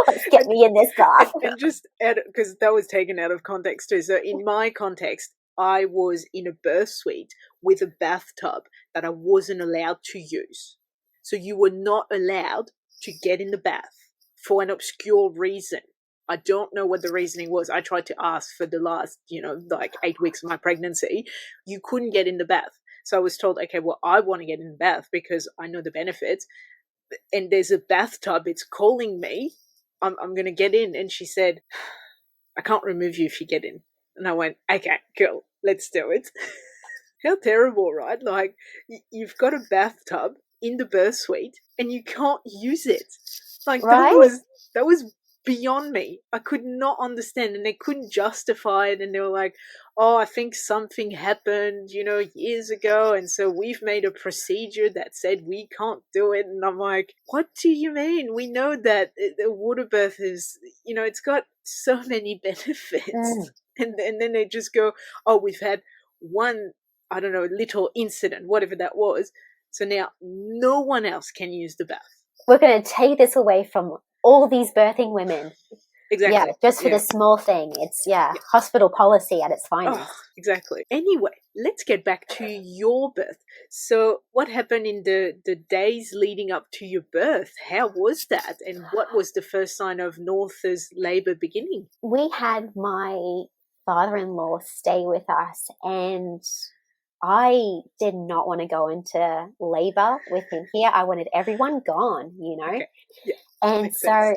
Let's get me in this bath. And just because that was taken out of context too. So in my context, I was in a birth suite with a bathtub that I wasn't allowed to use. So you were not allowed to get in the bath for an obscure reason. I don't know what the reasoning was. I tried to ask for the last, 8 weeks of my pregnancy. You couldn't get in the bath. So I was told, okay, well, I want to get in the bath because I know the benefits. And there's a bathtub, it's calling me, I'm going to get in. And she said, I can't remove you if you get in. And I went, okay, cool, let's do it. How terrible, right? Like, you've got a bathtub in the birth suite and you can't use it. Like, right? That was beyond me. I could not understand, and they couldn't justify it. And they were like, oh, I think something happened, years ago, and so we've made a procedure that said we can't do it. And I'm like, what do you mean? We know that the water birth is, it's got so many benefits. And then they just go, oh, we've had one, I don't know, little incident, whatever that was. So now no one else can use the bath. We're going to take this away from all these birthing women. Exactly. Yeah, just for the small thing. It's, hospital policy at its finest. Oh, exactly. Anyway, let's get back to your birth. So what happened in the days leading up to your birth? How was that? And what was the first sign of Northa's labour beginning? We had my father-in-law stay with us, and I did not want to go into labour with him here. I wanted everyone gone, Okay. Yeah. And so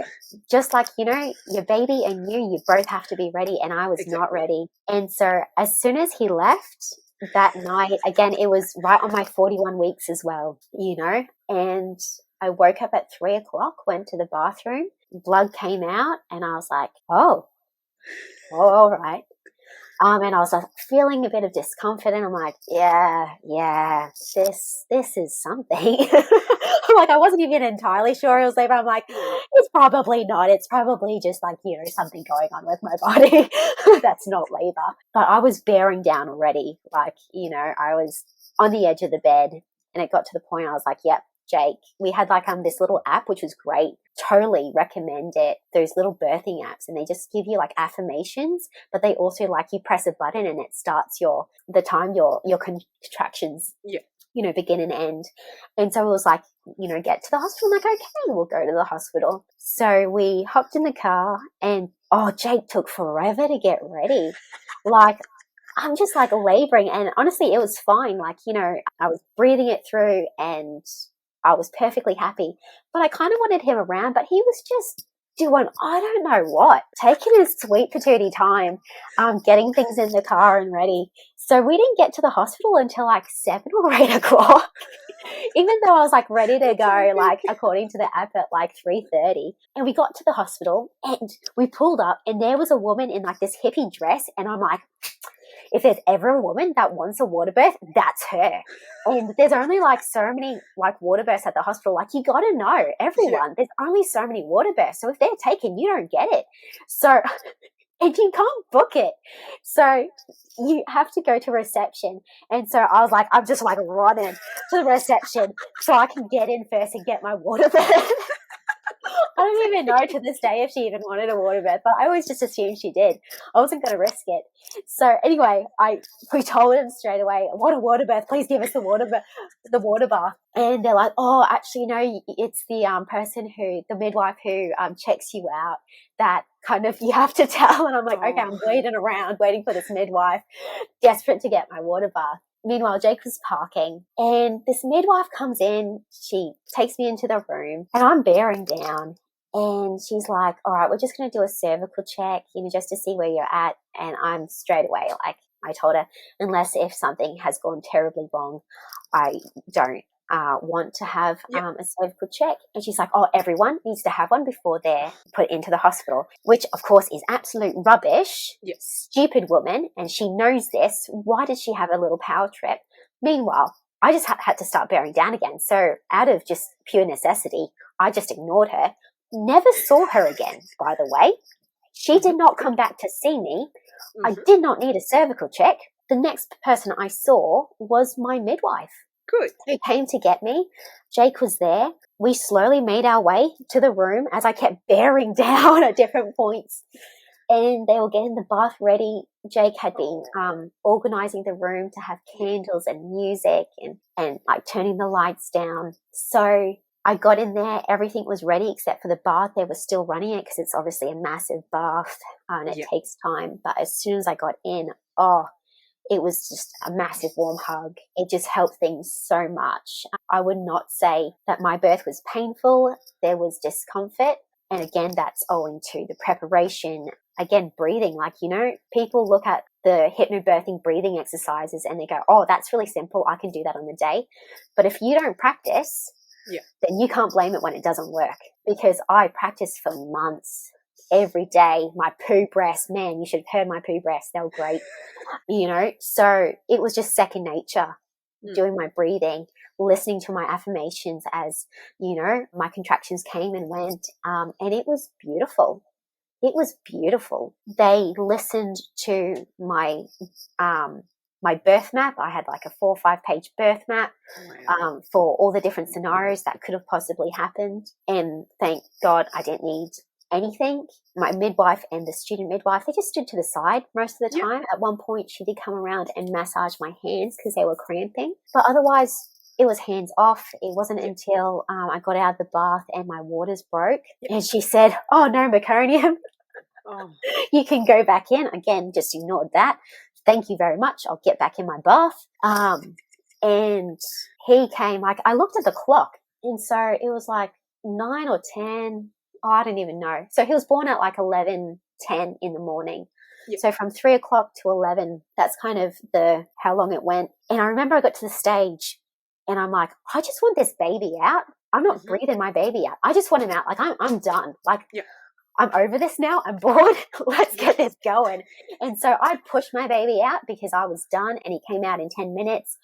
just like, your baby and you both have to be ready. And I was not ready. And so as soon as he left that night, again, it was right on my 41 weeks as well, and I woke up at 3 o'clock, went to the bathroom, blood came out, and I was like, oh, all right. And I was like feeling a bit of discomfort, and I'm like, yeah, this is something. I'm like, I wasn't even entirely sure it was labor. I'm like, it's probably not. It's probably just like, something going on with my body. That's not labor. But I was bearing down already. Like, I was on the edge of the bed, and it got to the point I was like, yep, Jake. We had like this little app, which was great. Totally recommend it. Those little birthing apps, and they just give you like affirmations, but they also like you press a button and it starts the time your contractions begin and end. And so it was like, get to the hospital. I'm like, okay, we'll go to the hospital. So we hopped in the car, and Jake took forever to get ready. Like, I'm just like laboring, and honestly it was fine. Like, I was breathing it through and I was perfectly happy, but I kind of wanted him around, but he was just doing, I don't know what, taking his sweet patootie time, getting things in the car and ready. So we didn't get to the hospital until like 7 or 8 o'clock, even though I was like ready to go, like according to the app at like 3:30. And we got to the hospital and we pulled up, and there was a woman in like this hippie dress. And I'm like, if there's ever a woman that wants a water birth, that's her. And there's only like so many like water births at the hospital. Like, you got to know everyone. There's only so many water births. So if they're taken, you don't get it. So, and you can't book it. So you have to go to reception. And so I was like, I'm just like running to the reception so I can get in first and get my water birth. I don't even know to this day if she even wanted a water birth, but I always just assumed she did. I wasn't going to risk it. So anyway, we told them straight away, I want a water birth. Please give us the water bath. And they're like, oh, actually, no, it's the midwife who checks you out that kind of you have to tell. And I'm like, okay, I'm waiting around, waiting for this midwife, desperate to get my water bath. Meanwhile, Jake was parking, and this midwife comes in. She takes me into the room, and I'm bearing down. And she's like, all right, we're just going to do a cervical check, just to see where you're at. And I'm straight away, like, I told her, unless if something has gone terribly wrong, I don't want to have a cervical check. And she's like, oh, everyone needs to have one before they're put into the hospital, which of course is absolute rubbish. Stupid woman. And she knows this. Why does she have a little power trip? Meanwhile, I just had to start bearing down again. So out of just pure necessity, I just ignored her. Never saw her again, by the way. She did not come back to see me. I did not need a cervical check. The next person I saw was my midwife. Good. Who came to get me. Jake was there. We slowly made our way to the room as I kept bearing down at different points. And they were getting the bath ready. Jake had been organizing the room to have candles and music and like turning the lights down. So I got in there. Everything was ready except for the bath. They were still running it because it's obviously a massive bath and it takes time. But as soon as I got in, it was just a massive warm hug. It just helped things so much. I would not say that my birth was painful. There was discomfort. And again, that's owing to the preparation. Again, breathing. Like, people look at the hypnobirthing breathing exercises and they go, oh, that's really simple. I can do that on the day. But if you don't practice, then you can't blame it when it doesn't work. Because I practiced for months. Every day, my poo breaths, man, you should have heard my poo breaths. They were great, So it was just second nature, doing my breathing, listening to my affirmations as, my contractions came and went. And it was beautiful. It was beautiful. They listened to my birth map. I had like a 4 or 5 page birth map for all the different scenarios that could have possibly happened. And thank God I didn't need anything. My midwife and the student midwife, they just stood to the side most of the time. At one point, she did come around and massage my hands because they were cramping. But otherwise, it was hands off. It wasn't until I got out of the bath and my waters broke. And she said, oh, no, meconium. You can go back in. Again, just ignored that. Thank you very much. I'll get back in my bath. And he came, like, I looked at the clock. And so it was like 9 or 10. I don't even know. So he was born at like 11:10 in the morning. So from 3 o'clock to 11, that's kind of how long it went. And I remember I got to the stage and I'm like, I just want this baby out. I'm not breathing my baby out. I just want him out. Like, I'm done. Like, Yeah. I'm over this now. I'm bored. Let's get this going. And so I pushed my baby out because I was done, and he came out in 10 minutes.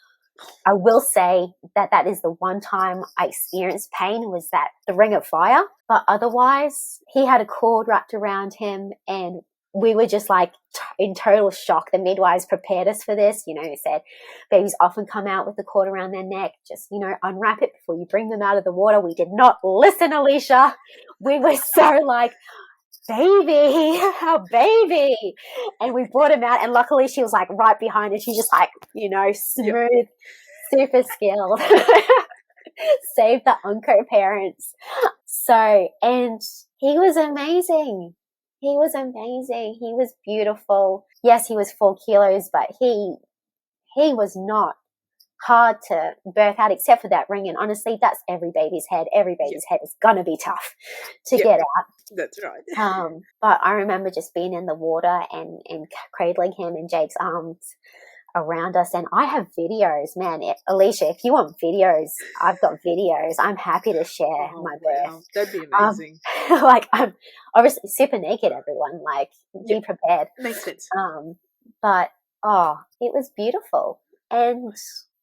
I will say that is the one time I experienced pain, was that the ring of fire. But otherwise, he had a cord wrapped around him, and we were just like in total shock. The midwives prepared us for this. They said babies often come out with the cord around their neck. Just, unwrap it before you bring them out of the water. We did not listen, Alicia. We were so like, baby, our baby. And we brought him out, and luckily she was like right behind us. She's just like, smooth, super skilled. Save the unco parents. So, and he was amazing. He was amazing. He was beautiful. Yes, he was 4 kilos, but he was not hard to birth out, except for that ring. And honestly, that's every baby's head. Every baby's head is gonna be tough to get out. That's right. But I remember just being in the water and cradling him in Jake's arms around us. And I have videos, man. Alicia, if you want videos, I've got videos. I'm happy to share my birth. Wow. That'd be amazing. Like, I'm obviously super naked, everyone. Like, be prepared. Makes sense. But it was beautiful. And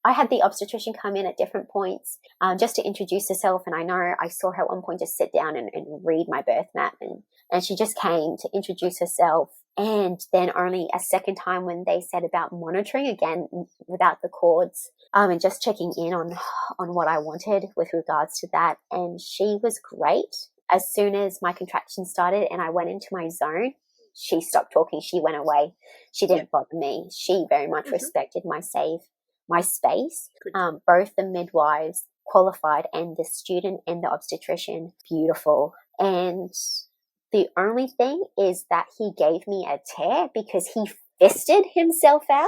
I had the obstetrician come in at different points just to introduce herself. And I know I saw her at one point just sit down and read my birth map. And she just came to introduce herself. And then only a second time when they said about monitoring, again, without the cords, and just checking in on what I wanted with regards to that. And she was great. As soon as my contractions started and I went into my zone, she stopped talking. She went away. She didn't bother me. She very much respected my space. Both the midwives, qualified, and the student and the obstetrician, beautiful. And the only thing is that he gave me a tear because he fisted himself out.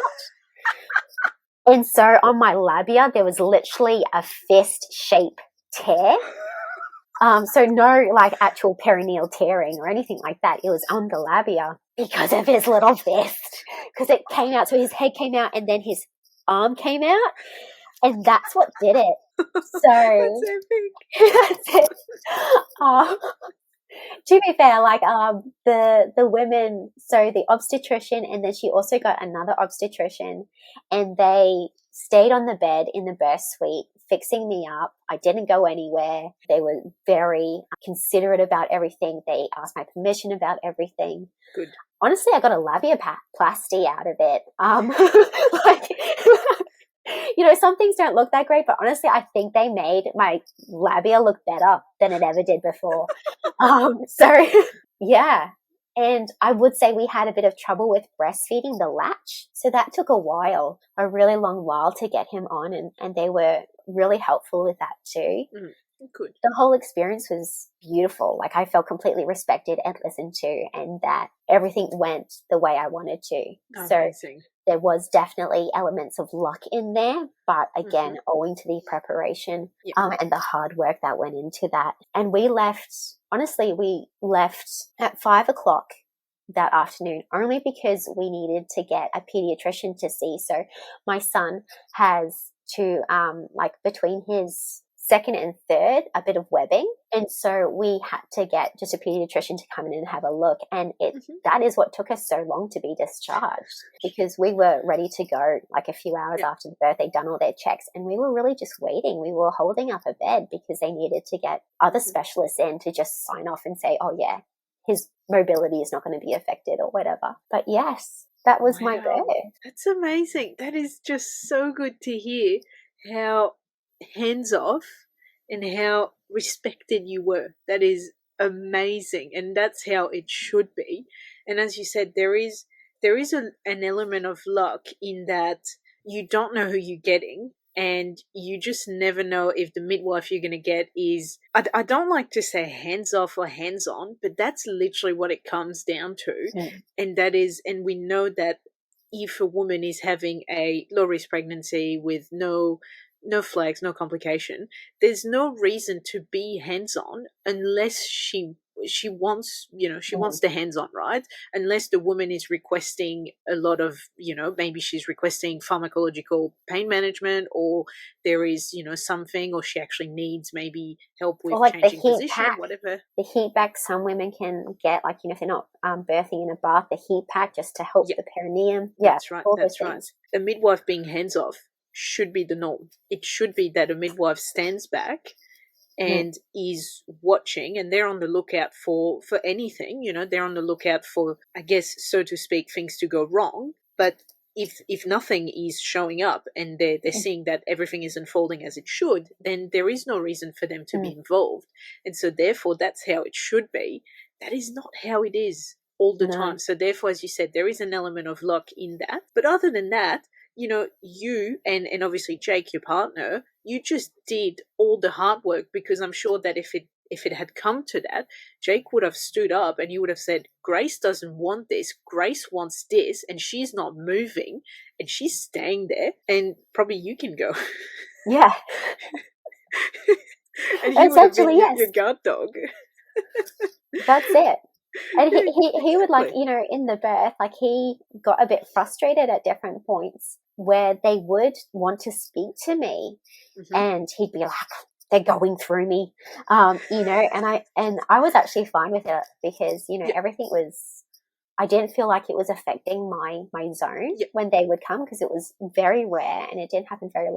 And so on my labia, there was literally a fist-shaped tear. So no like actual perineal tearing or anything like that. It was on the labia because of his little fist. Because it came out, so his head came out and then his arm came out. And that's what did it. So That's epic. that's it. To be fair, like the women, so the obstetrician, and then she also got another obstetrician, and they stayed on the bed in the birth suite fixing me up. I didn't go anywhere. They were very considerate about everything. They asked my permission about everything. Good. Honestly, I got a labiaplasty out of it. Like, some things don't look that great, but honestly, I think they made my labia look better than it ever did before. So, yeah. And I would say we had a bit of trouble with breastfeeding the latch. So that took a while, a really long while to get him on. And they were really helpful with that too. Good. The whole experience was beautiful. Like, I felt completely respected and listened to, and that everything went the way I wanted to. Amazing. So there was definitely elements of luck in there, but again, owing to the preparation and the hard work that went into that. And we left at 5:00 that afternoon, only because we needed to get a pediatrician to see. So my son has to, between his second and third, a bit of webbing. And so we had to get just a pediatrician to come in and have a look. And that is what took us so long to be discharged, because we were ready to go like a few hours after the birth. They'd done all their checks and we were really just waiting. We were holding up a bed because they needed to get other specialists in to just sign off and say, oh yeah, his mobility is not going to be affected or whatever. But yes, that was my birth. That's amazing. That is just so good to hear, how hands off and how respected you were. That is amazing, and that's how it should be. And as you said, there is an element of luck in that you don't know who you're getting, and you just never know if the midwife you're going to get is, I don't like to say hands off or hands on, but that's literally what it comes down to. And we know that if a woman is having a low risk pregnancy with no flags, no complication, there's no reason to be hands-on unless she she wants, she wants the hands-on, right? Unless the woman is requesting a lot of, maybe she's requesting pharmacological pain management, or there is, something, or she actually needs maybe help Or with like the changing heat position, pack. whatever. The heat pack some women can get, like, if they're not birthing in a bath, the heat pack just to help the perineum. Yeah, That's right. all those That's right. things. A midwife being hands-off should be the norm. It should be that a midwife stands back and is watching, and they're on the lookout for anything. They're on the lookout for, I guess, so to speak, things to go wrong. But if nothing is showing up and they're seeing that everything is unfolding as it should, then there is no reason for them to be involved. And so therefore that's how it should be. That is not how it is all the time. So therefore, as you said, there is an element of luck in that. But other than that, you and obviously Jake, your partner, you just did all the hard work, because I'm sure that if it had come to that, Jake would have stood up and you would have said, Grace doesn't want this, Grace wants this, and she's not moving and she's staying there, and probably you can go. Yeah. And he would have been your guard dog. That's it. And Yeah, he would, like, exactly. in the birth, like, he got a bit frustrated at different points where they would want to speak to me, and he'd be like, they're going through me, and I was actually fine with it, because everything was, I didn't feel like it was affecting my zone when they would come, because it was very rare and it didn't happen very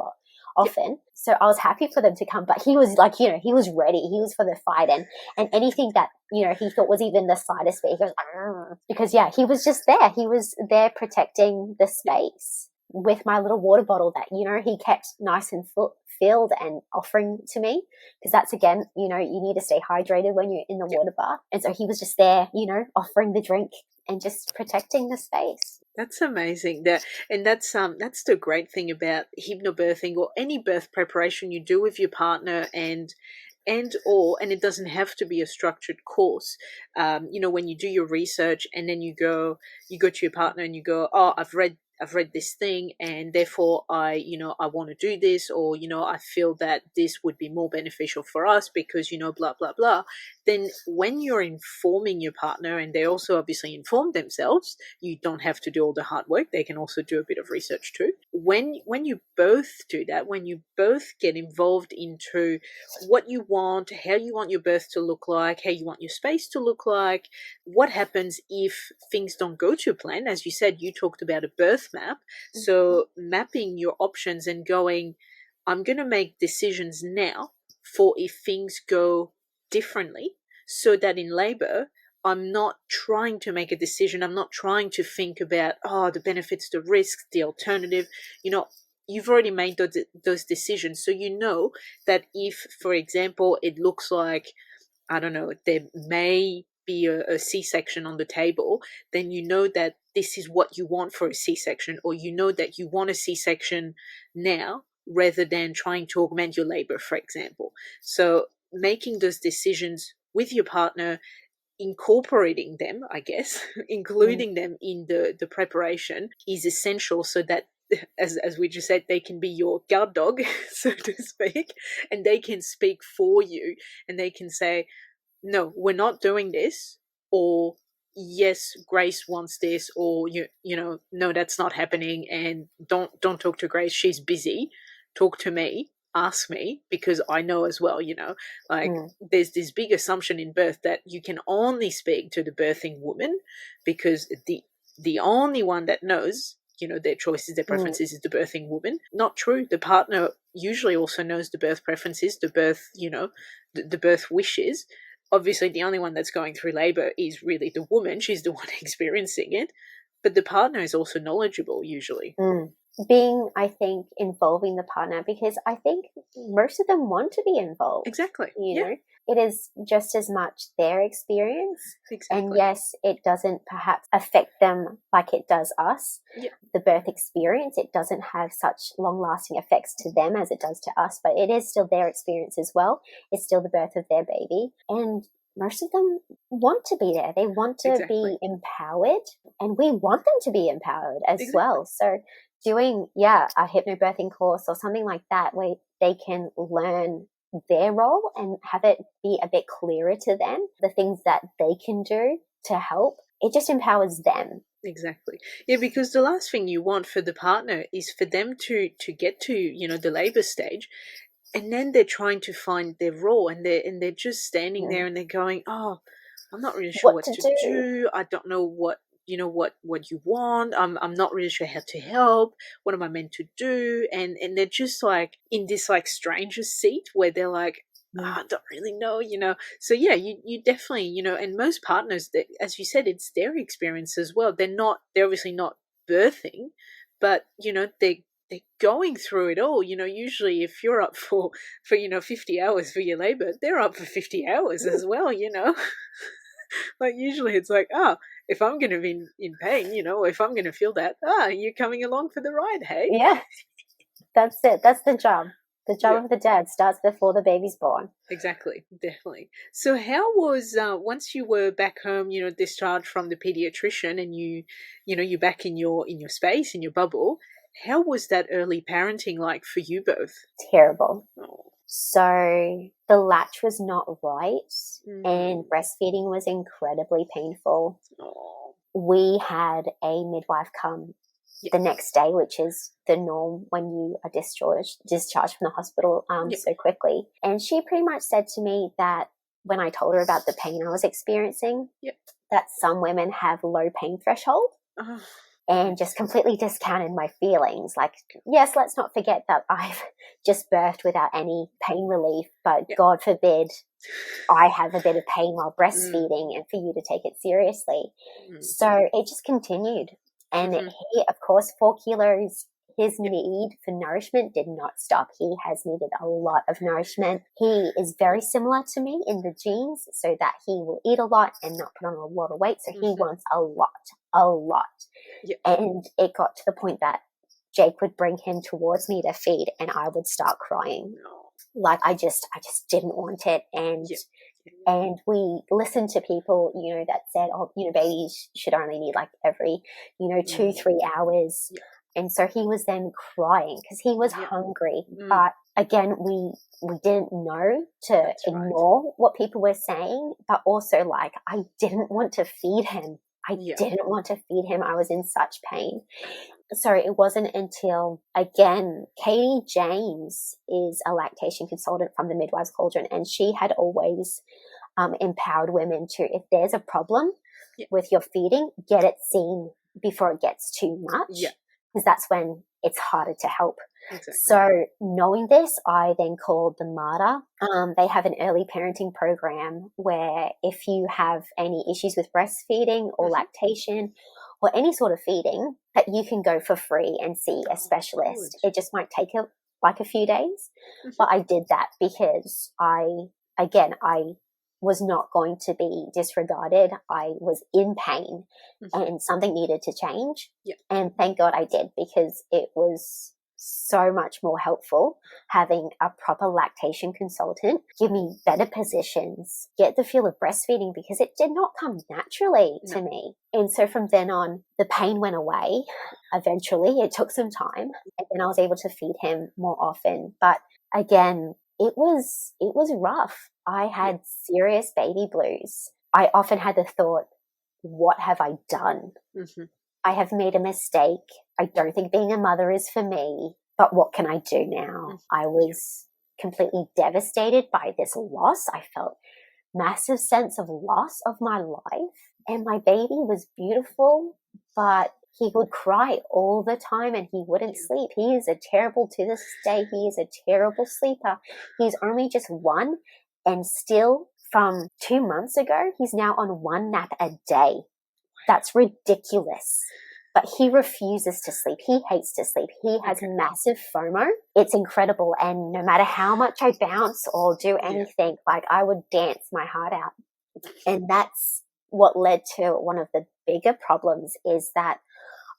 often. So I was happy for them to come, but he was like, he was ready. He was for the fight, and anything that, he thought was even the slightest bit, he was like, because he was just there. He was there protecting the space with my little water bottle that, he kept nice and filled and offering to me, because that's, again, you need to stay hydrated when you're in the water bath. And so he was just there, offering the drink and just protecting the space. That's amazing. That's the great thing about hypnobirthing, or any birth preparation you do with your partner, and it doesn't have to be a structured course. When you do your research and then you go to your partner and you go, oh, I've read this thing, and therefore I want to do this, or I feel that this would be more beneficial for us because blah blah blah. Then when you're informing your partner, and they also obviously inform themselves, you don't have to do all the hard work. They can also do a bit of research too. When you both do that, when you both get involved into what you want, how you want your birth to look like, how you want your space to look like, what happens if things don't go to plan. As you said, you talked about a birth map. So mapping your options and going, I'm going to make decisions now for if things go differently, so that in labor, I'm not trying to make a decision. I'm not trying to think about, the benefits, the risks, the alternative. You've already made those decisions. So that if, for example, it looks like, I don't know, there may be a C-section on the table, then that this is what you want for a C-section, or that you want a C-section now rather than trying to augment your labor, for example. So making those decisions with your partner, incorporating them, I guess, including them in the preparation is essential, so that, as we just said, they can be your guard dog, so to speak, and they can speak for you, and they can say, no, we're not doing this, or yes, Grace wants this, or no, that's not happening, and don't talk to Grace, she's busy, talk to me, ask me, because I know as well. There's this big assumption in birth that you can only speak to the birthing woman, because the only one that knows their choices, their preferences, is the birthing woman. Not true. The partner usually also knows the birth preferences, the birth the birth wishes. Obviously, the only one that's going through labor is really the woman. She's the one experiencing it. But the partner is also knowledgeable, usually. Being, I think, involving the partner, because I think most of them want to be involved. Exactly. It is just as much their experience. Exactly. And yes, it doesn't perhaps affect them like it does us. The birth experience, it doesn't have such long-lasting effects to them as it does to us, but it is still their experience as well. It's still the birth of their baby. And most of them want to be there. They want to be empowered, and we want them to be empowered as well. So doing, a hypnobirthing course or something like that, where they can learn their role and have it be a bit clearer to them, the things that they can do to help. It just empowers them. Exactly. Yeah, because the last thing you want for the partner is for them to get to, the labor stage, and then they're trying to find their role, and they're just standing there and they're going, "Oh, I'm not really sure What what to to do? do. I don't know what you want. I'm not really sure how to help. What am I meant to do?" And they're just like in this like stranger seat where they're like, I don't really know. So yeah, you definitely, and most partners, that, as you said, it's their experience as well. They're obviously not birthing, but they're going through it all. Usually if you're up for 50 hours for your labor, they're up for 50 hours as well. Like usually it's like, if I'm going to be in pain, if I'm going to feel that, you're coming along for the ride, hey? Yeah, that's it. That's the job. The job Yeah. of the dad starts before the baby's born. Exactly, definitely. So how was once you were back home, discharged from the pediatrician, and you're back in your space, in your bubble, how was that early parenting like for you both? Terrible. Oh. So the latch was not right, and Mm. breastfeeding was incredibly painful. Oh. We had a midwife come Yeah. the next day, which is the norm when you are discharged from the hospital Yeah. so quickly. And she pretty much said to me that when I told her about the pain I was experiencing, Yeah. that some women have low pain threshold. Oh. And just completely discounted my feelings. Like, yes, let's not forget that I've just birthed without any pain relief, but Yeah. God forbid I have a bit of pain while Mm. breastfeeding, and for you to take it seriously. Mm. So it just continued. And he, of course, 4 kilos, his need for nourishment did not stop. He has needed a lot of nourishment. He is very similar to me in the genes, so that he will eat a lot and not put on a lot of weight. So he wants a lot. Yeah. And it got to the point that Jake would bring him towards me to feed, and I would start crying. No. Like I just didn't want it. And we listened to people, that said, babies should only need like every, 2-3 hours. Yeah. And so he was then crying because he was hungry. But again, we didn't know to ignore what people were saying, but also like I didn't want to feed him. I didn't want to feed him. I was in such pain. So it wasn't until, again, Katie James is a lactation consultant from the Midwives Cauldron, and she had always empowered women to, if there's a problem with your feeding, get it seen before it gets too much, because that's when it's harder to help. Exactly. So knowing this, I then called the MARTA. They have an early parenting program where if you have any issues with breastfeeding or lactation or any sort of feeding, that you can go for free and see a specialist. It just might take a few days. But I did that because I was not going to be disregarded. I was in pain and something needed to change. Yeah. And thank God I did, because it was so much more helpful having a proper lactation consultant give me better positions, get the feel of breastfeeding, because it did not come naturally to me. And so from then on, the pain went away. Eventually, it took some time, and then I was able to feed him more often. But again, it was rough. I had serious baby blues. I often had the thought, what have I done? I have made a mistake. I don't think being a mother is for me, but what can I do now? I was completely devastated by this loss. I felt massive sense of loss of my life, and my baby was beautiful, but he would cry all the time and he wouldn't sleep. He is to this day, he is a terrible sleeper. He's only just 1, and still from 2 months ago, he's now on 1 nap a day. That's ridiculous. But he refuses to sleep. He hates to sleep. He has massive FOMO. It's incredible. And no matter how much I bounce or do anything, like I would dance my heart out. And that's what led to one of the bigger problems, is that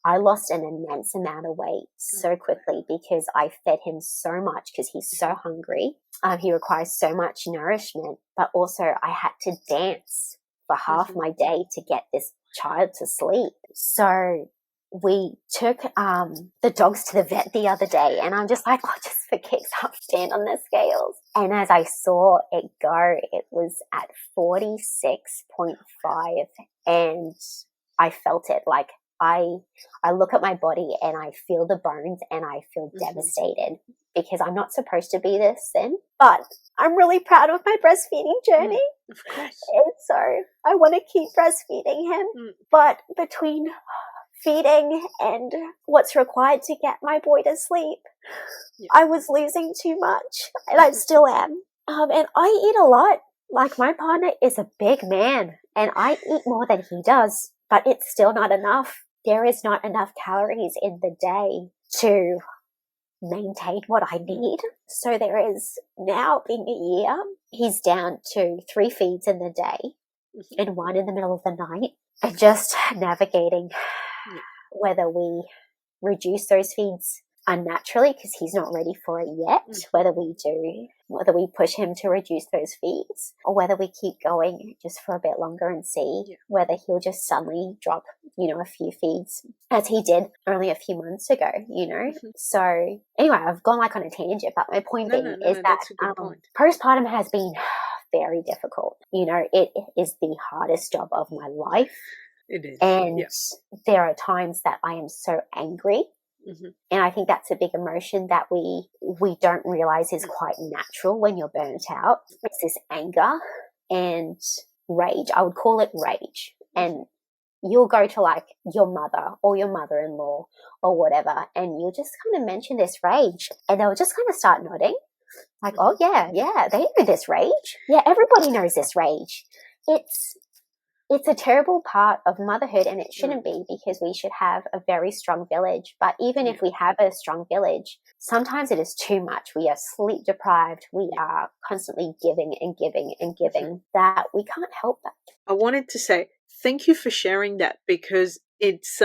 I lost an immense amount of weight so quickly because I fed him so much, because he's so hungry. He requires so much nourishment, but also I had to dance for half my day to get this child to sleep. So we took the dogs to the vet the other day, and I'm just like, oh, just for kicks, I'll stand on the scales. And as I saw it go, it was at 46.5, and I felt it. Like I look at my body and I feel the bones and I feel devastated, because I'm not supposed to be this thin, but I'm really proud of my breastfeeding journey. Of course. And so I want to keep breastfeeding him. But between feeding and what's required to get my boy to sleep, I was losing too much, and I still am. And I eat a lot. Like, my partner is a big man, and I eat more than he does, but it's still not enough. There is not enough calories in the day to maintain what I need. So there is, now being a year, he's down to 3 feeds in the day and 1 in the middle of the night, and just navigating whether we reduce those feeds unnaturally because he's not ready for it yet, whether we push him to reduce those feeds, or whether we keep going just for a bit longer and see whether he'll just suddenly drop, a few feeds, as he did only a few months ago, So anyway, I've gone like on a tangent, but my point is that postpartum has been very difficult. It is the hardest job of my life. It is. And there are times that I am so angry. And I think that's a big emotion that we don't realize is quite natural when you're burnt out. It's this anger and rage. I would call it rage. And you'll go to like your mother or your mother-in-law or whatever, and you'll just kind of mention this rage, and they'll just kind of start nodding like, oh yeah, they know this rage. Yeah, everybody knows this rage. It's a terrible part of motherhood, and it shouldn't be, because we should have a very strong village. But even if we have a strong village, sometimes it is too much. We are sleep deprived. We are constantly giving and giving and giving, that we can't help that. I wanted to say thank you for sharing that, because it's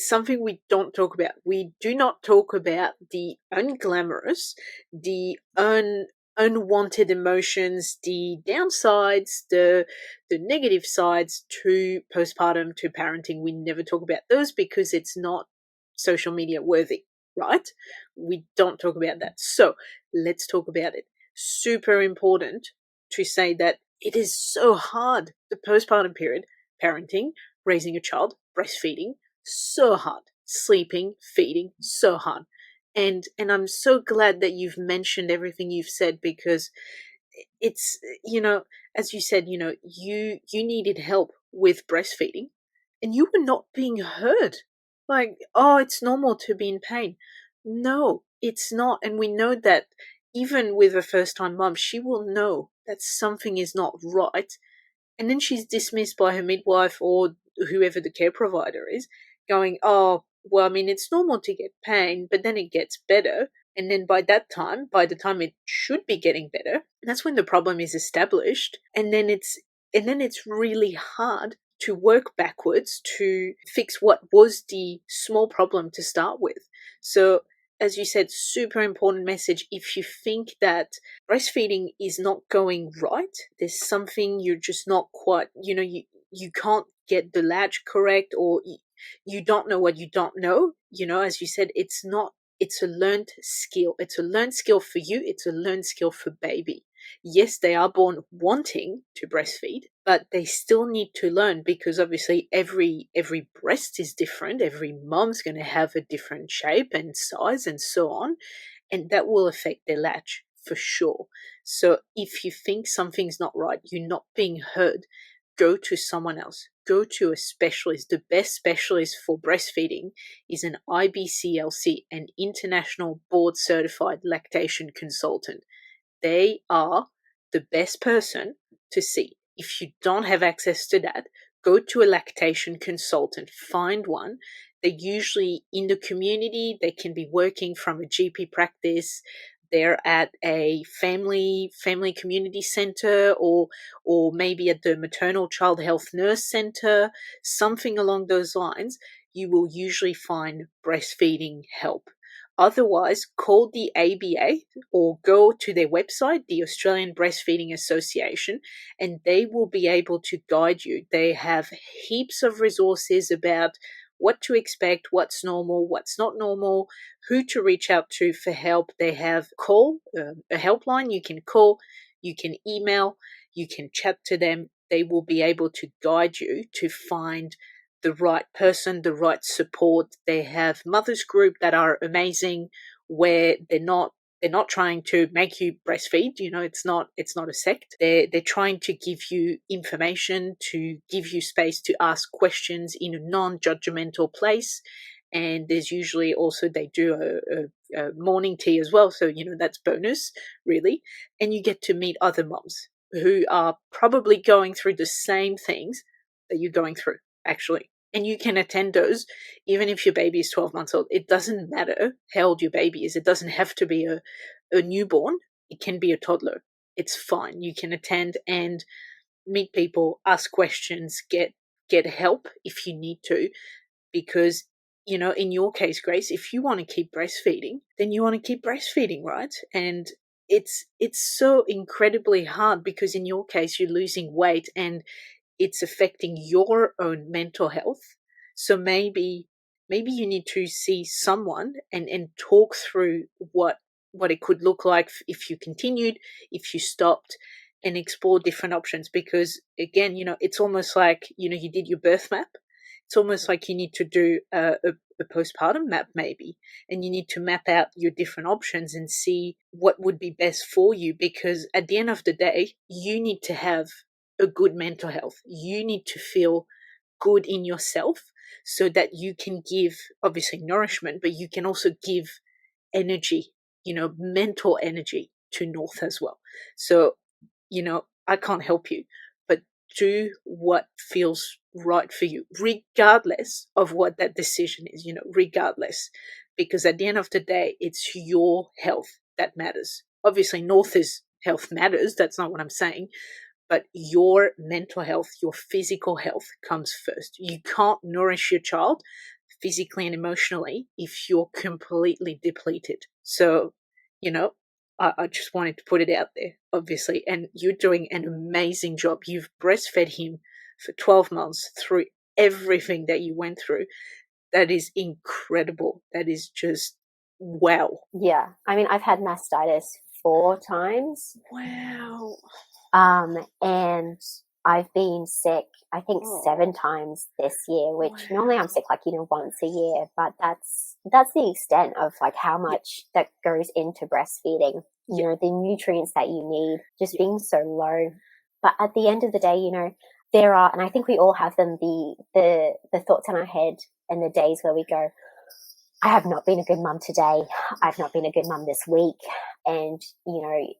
something we don't talk about. We do not talk about the unglamorous, the unwanted emotions, the downsides, the negative sides to postpartum, to parenting. We never talk about those because it's not social media worthy, right? We don't talk about that. So let's talk about it. Super important to say that it is so hard, the postpartum period, parenting, raising a child, breastfeeding, so hard, sleeping, feeding, so hard. And I'm so glad that you've mentioned everything you've said, because it's, as you said, you needed help with breastfeeding and you were not being heard. Like, oh, it's normal to be in pain. No, it's not. And we know that even with a first-time mom, she will know that something is not right. And then she's dismissed by her midwife or whoever the care provider is, going, oh, well, I mean, it's normal to get pain, but then it gets better. And then by the time it should be getting better, that's when the problem is established. And then it's really hard to work backwards to fix what was the small problem to start with. So, as you said, super important message. If you think that breastfeeding is not going right, there's something you're just not quite, you can't get the latch correct, or you don't know what you don't know. As you said, it's a learned skill. It's a learned skill for you. It's a learned skill for baby. Yes, they are born wanting to breastfeed, but they still need to learn, because obviously every breast is different. Every mom's going to have a different shape and size and so on, and that will affect their latch for sure. So if you think something's not right, you're not being heard, go to someone else. Go to a specialist. The best specialist for breastfeeding is an IBCLC, an International Board Certified Lactation Consultant. They are the best person to see. If you don't have access to that, go to a lactation consultant. Find one. They're usually in the community. They can be working from a GP practice. They're at a family community center, or maybe at the maternal child health nurse center, something along those lines. You will usually find breastfeeding help. Otherwise, call the ABA or go to their website, the Australian Breastfeeding Association, and they will be able to guide you. They have heaps of resources about what to expect, what's normal, what's not normal, who to reach out to for help. They have a helpline you can call, you can email, you can chat to them. They will be able to guide you to find the right person, the right support. They have mothers group that are amazing, where they're not trying to make you breastfeed. It's not a sect. They're trying to give you information, to give you space to ask questions in a non-judgmental place. And there's usually also, they do a morning tea as well. So, that's bonus, really. And you get to meet other moms who are probably going through the same things that you're going through, actually. And you can attend those even if your baby is 12 months old. It doesn't matter how old your baby is. It doesn't have to be a newborn. It can be a toddler. It's fine. You can attend and meet people, ask questions, get help if you need to. Because, in your case, Grace, if you want to keep breastfeeding, then you want to keep breastfeeding, right? And it's so incredibly hard because in your case, you're losing weight and it's affecting your own mental health. So maybe you need to see someone and talk through what it could look like if you continued, if you stopped, and explore different options. Because again, it's almost like, you did your birth map. It's almost like you need to do a postpartum map maybe, and you need to map out your different options and see what would be best for you. Because at the end of the day, you need to have a good mental health. You need to feel good in yourself so that you can give, obviously, nourishment, but you can also give energy, mental energy to North as well. So, I can't help you, but do what feels right for you, regardless of what that decision is, regardless, because at the end of the day, it's your health that matters. Obviously, North's health matters. That's not what I'm saying. But your mental health, your physical health comes first. You can't nourish your child physically and emotionally if you're completely depleted. So, I just wanted to put it out there, obviously. And you're doing an amazing job. You've breastfed him for 12 months through everything that you went through. That is incredible. That is just wow. Yeah. I mean, I've had mastitis 4 times. Wow. And I've been sick, I think 7 times this year, which normally I'm sick once a year, but that's the extent of how much that goes into breastfeeding. The nutrients that you need just being so low. But at the end of the day, there are, and I think we all have them, the thoughts in our head and the days where we go, I have not been a good mum today. I've not been a good mum this week. And,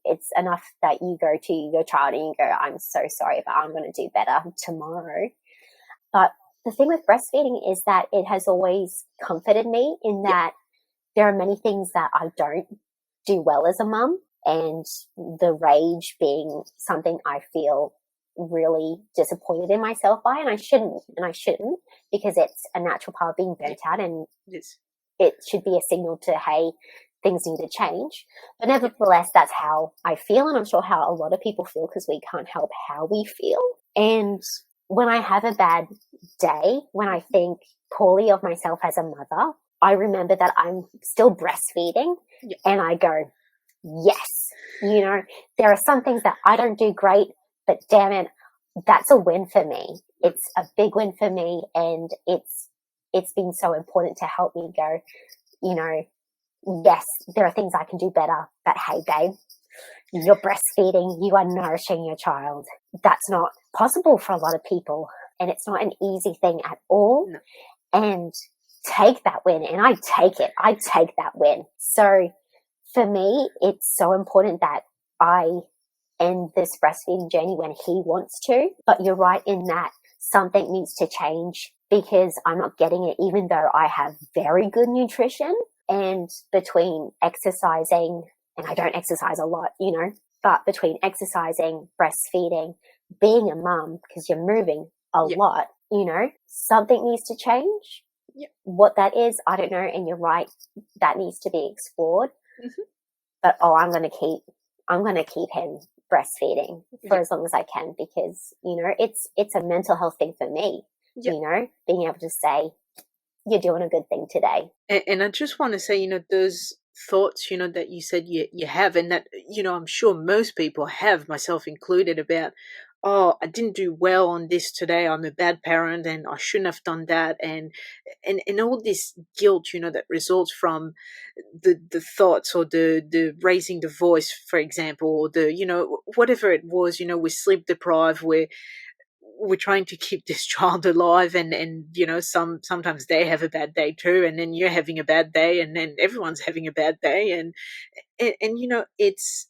it's enough that you go to your child and you go, I'm so sorry, but I'm going to do better tomorrow. But the thing with breastfeeding is that it has always comforted me in that there are many things that I don't do well as a mum, and the rage being something I feel really disappointed in myself by, and I shouldn't because it's a natural part of being burnt out, and it should be a signal to, hey, things need to change. But nevertheless, that's how I feel, and I'm sure how a lot of people feel, because we can't help how we feel. And when I have a bad day, when I think poorly of myself as a mother, I remember that I'm still breastfeeding, and I go, yes, there are some things that I don't do great, but damn it, that's a win for me. It's a big win for me, and it's been so important to help me go, yes, there are things I can do better, but hey, babe, you're breastfeeding, you are nourishing your child. That's not possible for a lot of people, and it's not an easy thing at all. No. And take that win, and I take that win. So for me, it's so important that I end this breastfeeding journey when he wants to. But you're right in that something needs to change, because I'm not getting it, even though I have very good nutrition. And between exercising, and I don't exercise a lot, but between exercising, breastfeeding, being a mum, because you're moving a lot, something needs to change. What that is, I don't know. And you're right, that needs to be explored. Mm-hmm. But I'm going to keep him breastfeeding for as long as I can, because, it's a mental health thing for me, being able to say, you're doing a good thing today. And I just want to say, those thoughts, that you said you have, and that, I'm sure most people have, myself included, about, oh, I didn't do well on this today. I'm a bad parent and I shouldn't have done that. And all this guilt, that results from the thoughts, or the raising the voice, for example, or the, whatever it was, we're sleep deprived, we're trying to keep this child alive, and sometimes they have a bad day too, and then you're having a bad day, and then everyone's having a bad day, and it's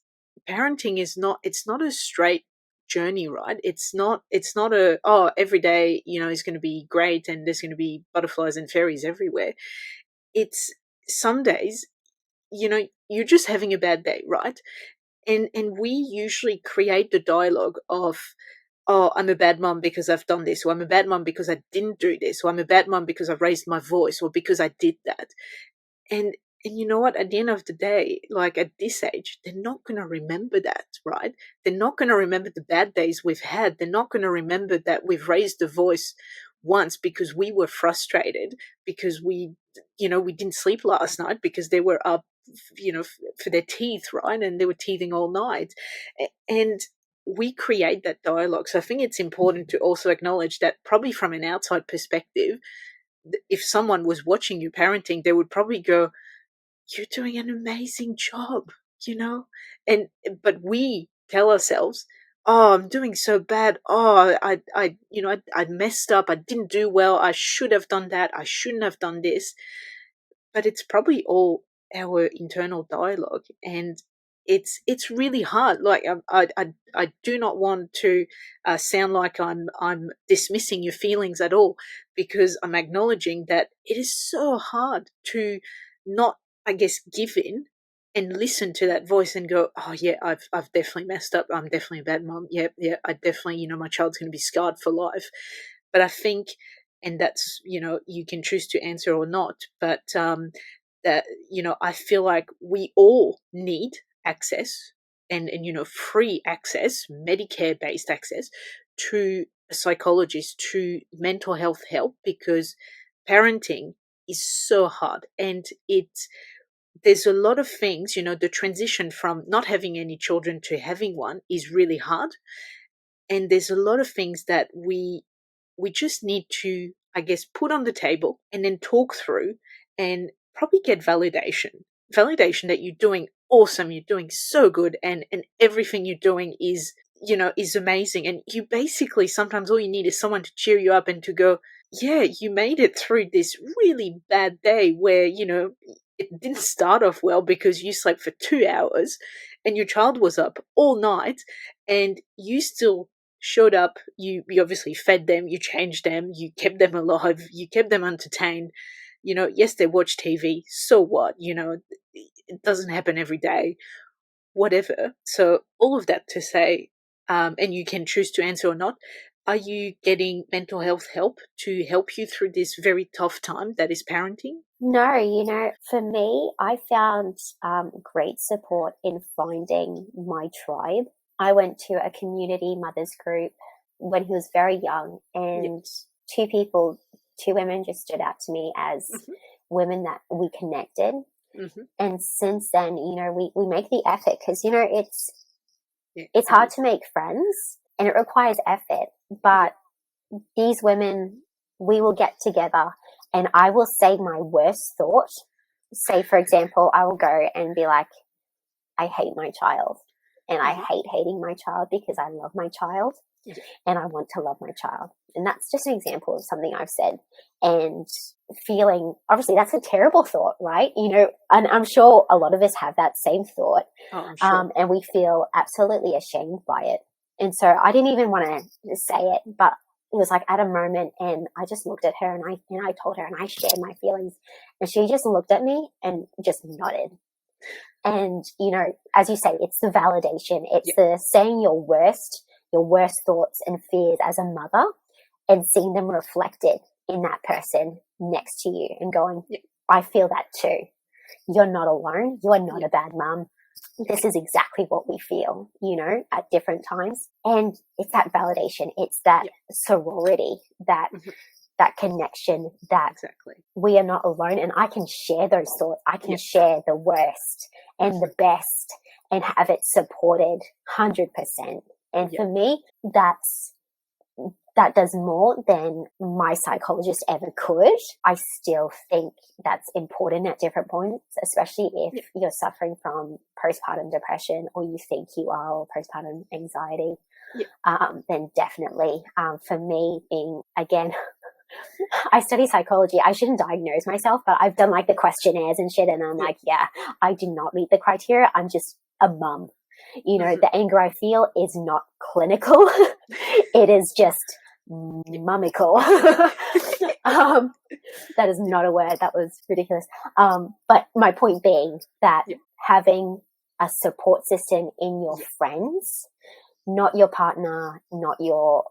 parenting is not, it's not a straight journey, right? It's not a, oh, every day is going to be great and there's going to be butterflies and fairies everywhere. It's some days, you're just having a bad day, right? And we usually create the dialogue of, oh, I'm a bad mom because I've done this, or I'm a bad mom because I didn't do this, or I'm a bad mom because I've raised my voice, or because I did that. And you know what? At the end of the day, like at this age, they're not going to remember that, right? They're not going to remember the bad days we've had. They're not going to remember that we've raised the voice once because we were frustrated, because we didn't sleep last night because they were up, for their teeth, right? And they were teething all night. And we create that dialogue. So I think it's important to also acknowledge that, probably from an outside perspective, if someone was watching you parenting, they would probably go, you're doing an amazing job, and but we tell ourselves, oh, I'm doing so bad. Oh, I messed up. I didn't do well. I should have done that. I shouldn't have done this. But it's probably all our internal dialogue, and it's really hard. Like, I do not want to sound like I'm dismissing your feelings at all, because I'm acknowledging that it is so hard to not, I guess, give in and listen to that voice and go, oh yeah, I've definitely messed up. I'm definitely a bad mom. Yeah, I definitely, my child's going to be scarred for life. But I think, and that's, you can choose to answer or not, but that, I feel like we all need access, and free access, Medicare based access, to a psychologist, to mental health help, because parenting is so hard, and there's a lot of things, the transition from not having any children to having one is really hard. And there's a lot of things that we just need to, I guess, put on the table and then talk through, and probably get validation that you're doing awesome, you're doing so good, and everything you're doing is amazing. And you basically, sometimes all you need is someone to cheer you up and to go, yeah, you made it through this really bad day where, it didn't start off well because you slept for 2 hours and your child was up all night, and you still showed up. You obviously fed them, you changed them, you kept them alive, you kept them entertained. Yes, they watch TV, so what? It doesn't happen every day, whatever. So all of that to say, and you can choose to answer or not, are you getting mental health help to help you through this very tough time that is parenting? No, for me, I found great support in finding my tribe. I went to a community mothers group when he was very young, and two women just stood out to me as women that we connected. And since then, we make the effort, because, it's hard to make friends and it requires effort. But these women, we will get together and I will say my worst thought. Say, for example, I will go and be like, I hate my child, and I hate hating my child because I love my child and I want to love my child. And that's just an example of something I've said. And feeling, obviously, that's a terrible thought, right? And I'm sure a lot of us have that same thought. Oh, I'm sure. And we feel absolutely ashamed by it. And so I didn't even want to say it, but it was like at a moment, and I just looked at her and I told her, and I shared my feelings, and she just looked at me and just nodded. And, as you say, it's the validation. It's the saying your worst thoughts and fears as a mother, and seeing them reflected in that person next to you and going, I feel that too. You're not alone. You are not a bad mum. This is exactly what we feel, at different times. And it's that validation. It's that sorority that that connection, that Exactly. we are not alone, and I can share those thoughts. I can share the worst and the best and have it supported 100%. And for me, that does more than my psychologist ever could. I still think that's important at different points, especially if you're suffering from postpartum depression or you think you are, or postpartum anxiety. Then definitely, for me, being, again, I study psychology. I shouldn't diagnose myself, but I've done like the questionnaires and shit, and I'm like, yeah, I do not meet the criteria. I'm just a mum. You know, the anger I feel is not clinical. It is just mummical. That is not a word. That was ridiculous. But my point being that having a support system in your friends, not your partner, not your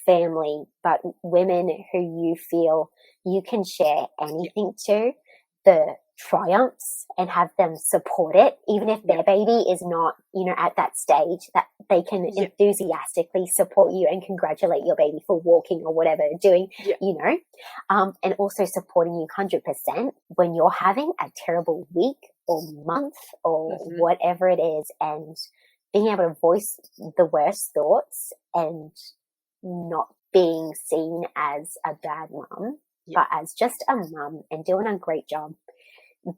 family, but women who you feel you can share anything to, the triumphs, and have them support it, even if their baby is not, you know, at that stage, that they can enthusiastically support you and congratulate your baby for walking or whatever they're doing, you know, and also supporting you 100% when you're having a terrible week or month or whatever it is, and being able to voice the worst thoughts and not being seen as a bad mum, but as just a mum and doing a great job.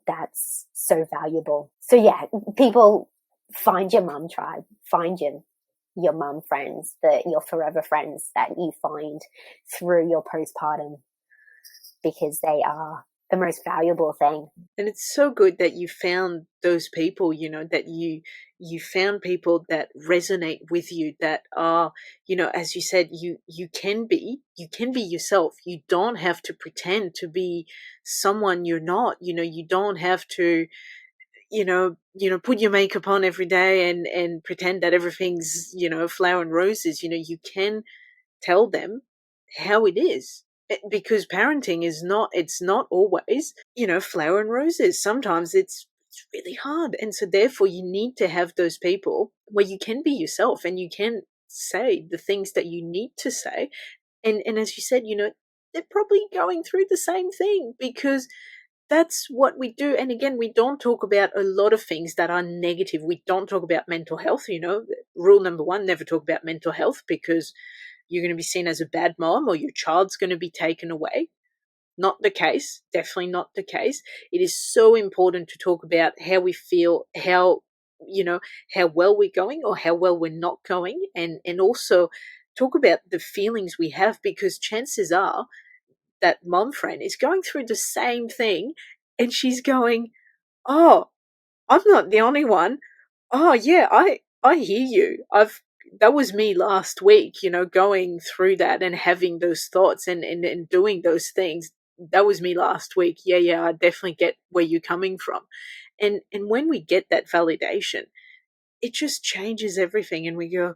That's so valuable. So yeah, people, find your mum tribe, find your mum friends, your forever friends that you find through your postpartum, because they are the most valuable thing. And it's so good that you found those people, you know, that you found people that resonate with you, that are, you know, as you said, you can be yourself. You don't have to pretend to be someone you're not. You know, you don't have to, you know, put your makeup on every day and pretend that everything's, you know, flower and roses. You know, you can tell them how it is. Because parenting is not, it's not always, you know, flower and roses. Sometimes it's really hard. And so therefore you need to have those people where you can be yourself and you can say the things that you need to say. And as you said, you know, they're probably going through the same thing, because that's what we do. And again, we don't talk about a lot of things that are negative. We don't talk about mental health. You know, rule number 1, never talk about mental health, because you're going to be seen as a bad mom or your child's going to be taken away. Not the case. Definitely not the case. It is so important to talk about how we feel, how, you know, how well we're going or how well we're not going, and also talk about the feelings we have, because chances are that mom friend is going through the same thing and she's going, oh, I'm not the only one. Oh yeah, I hear you. That was me last week, you know, going through that and having those thoughts and doing those things. That was me last week. Yeah, I definitely get where you're coming from. And when we get that validation, it just changes everything, and we go,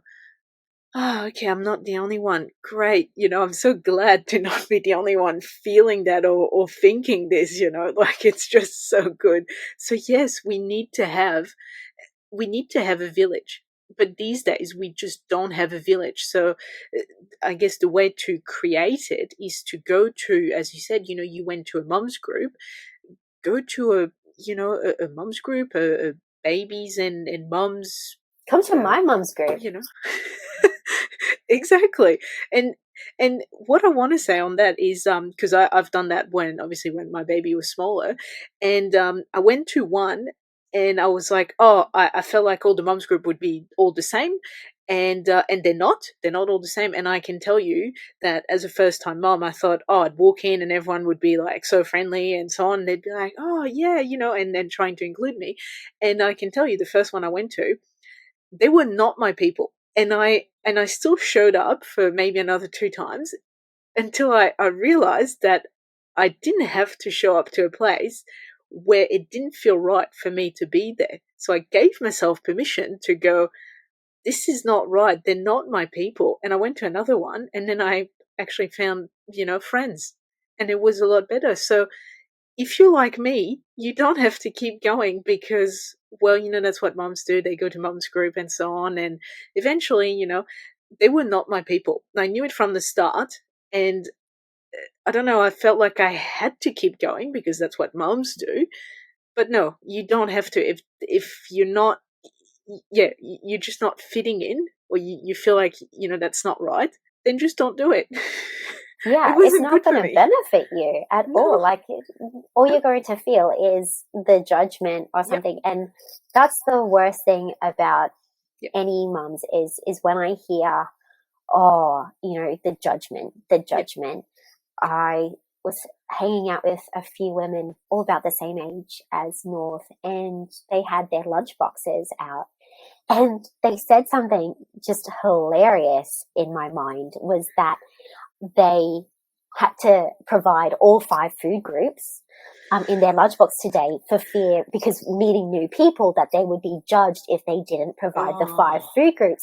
oh, okay, I'm not the only one. Great. You know, I'm so glad to not be the only one feeling that or thinking this, you know, like it's just so good. So yes, we need to have a village, but these days we just don't have a village. So I guess the way to create it is to go to, as you said, you know, you went to a mum's group, go to a mum's group, a babies and mums. Come to my mum's group. You know, exactly. And what I want to say on that is, because I've done that when my baby was smaller, and I went to one, and I was like, oh, I felt like all the mums group would be all the same, and they're not all the same. And I can tell you that as a first time mom, I thought, oh, I'd walk in and everyone would be like so friendly and so on. They'd be like, oh yeah, you know, and then trying to include me. And I can tell you, the first one I went to, they were not my people. And I still showed up for maybe another 2 times until I realized that I didn't have to show up to a place where it didn't feel right for me to be there. So I gave myself permission to go, this is not right. They're not my people. And I went to another one, and then I actually found, you know, friends, and it was a lot better. So if you're like me, you don't have to keep going, because, well, you know, that's what mums do. They go to mum's group and so on. And eventually, you know, they were not my people. I knew it from the start. And I don't know, I felt like I had to keep going because that's what moms do. But no, you don't have to. If you're not, yeah, you're just not fitting in, or you feel like, that's not right, then just don't do it. It Yeah, it's wasn't not good going for to me. benefit you at all. No. Like, all you're going to feel is the judgment or Yep. something. And that's the worst thing about Yep. any mums is when I hear, oh, the judgment, the Yep. judgment. I was hanging out with a few women all about the same age as North, and they had their lunch boxes out. And they said something just hilarious in my mind, was that they had to provide all 5 food groups in their lunchbox today for fear, because meeting new people, that they would be judged if they didn't provide the 5 Oh, food groups.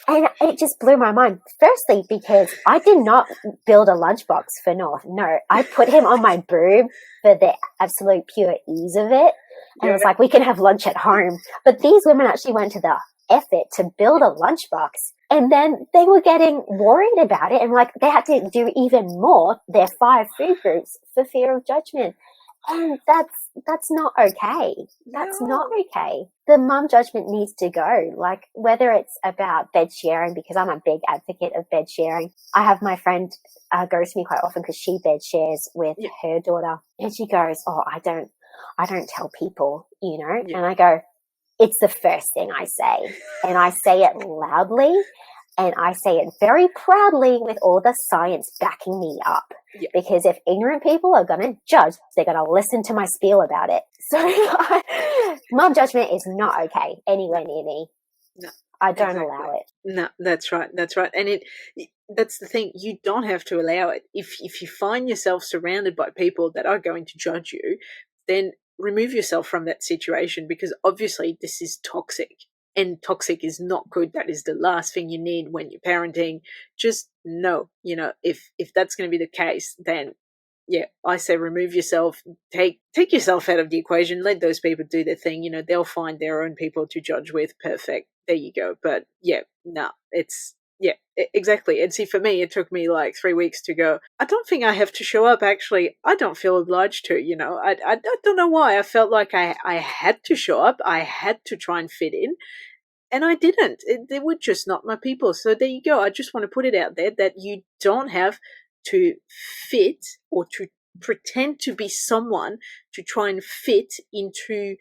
And it just blew my mind. Firstly, because I did not build a lunchbox for North. No, I put him on my boob for the absolute pure ease of it. And yeah, it's like, we can have lunch at home. But these women actually went to the effort to build a lunchbox. And then they were getting worried about it. And like, they had to do even more, their 5 food groups, for fear of judgment. And that's not okay. That's not no. okay. The mum judgment needs to go. Like, whether it's about bed sharing, because I'm a big advocate of bed sharing. I have my friend goes to me quite often because she bed shares with Yeah, her daughter, and she goes, "Oh, I don't tell people, yeah. And I go, "It's the first thing I say, and I say it loudly." And I say it very proudly with all the science backing me up. Yeah. Because if ignorant people are going to judge, they're going to listen to my spiel about it. So mum judgment is not okay anywhere near me. No, I don't exactly. allow it. No, that's right. That's right. And that's the thing. You don't have to allow it. If you find yourself surrounded by people that are going to judge you, then remove yourself from that situation, because obviously this is toxic. And toxic is not good. That is the last thing you need when you're parenting. Just know, if that's going to be the case, then yeah, I say remove yourself, take yourself out of the equation, let those people do their thing, they'll find their own people to judge with. Perfect. There you go. But yeah, no, it's yeah, exactly. And see, for me, it took me like 3 weeks to go, I don't think I have to show up. Actually, I don't feel obliged to, I don't know why. I felt like I had to show up. I had to try and fit in. And I didn't. They were just not my people. So there you go. I just want to put it out there that you don't have to fit or to pretend to be someone to try and fit into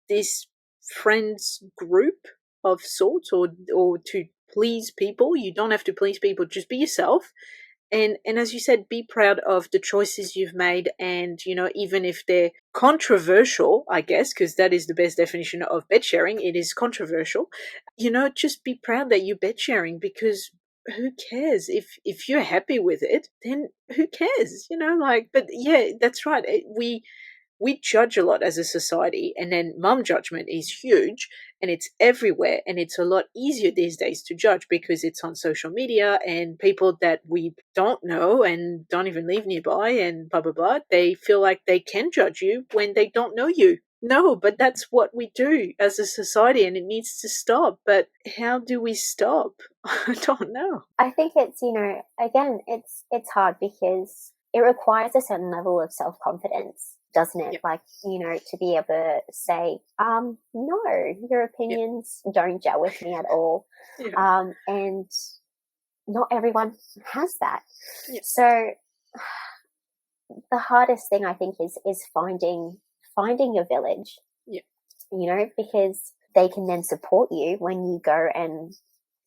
this friends group of sorts, or to please people. You don't have to please people. Just be yourself. And as you said, be proud of the choices you've made. And even if they're controversial, I guess, because that is the best definition of bed sharing, it is controversial. Just be proud that you're bed sharing, because who cares? If you're happy with it, then who cares? But yeah, that's right. We judge a lot as a society, and then mum judgment is huge, and it's everywhere, and it's a lot easier these days to judge because it's on social media, and people that we don't know and don't even live nearby and blah blah blah, they feel like they can judge you when they don't know you. No, but that's what we do as a society, and it needs to stop. But how do we stop? I don't know. I think it's, again, it's hard because it requires a certain level of self-confidence, doesn't it? Yep. Like, to be able to say, no, your opinions don't gel with me at all. Yep. And not everyone has that. Yep. So the hardest thing, I think, is finding your village. Yep. Because they can then support you when you go and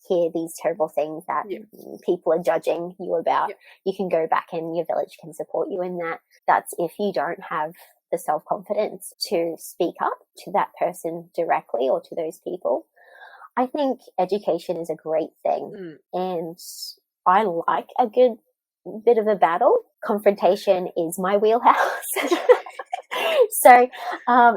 hear these terrible things that Yep. people are judging you about. Yep. You can go back and your village can support you in that. That's if you don't have the self-confidence to speak up to that person directly or to those people. I think education is a great thing. And I like a good bit of a battle. Confrontation is my wheelhouse. So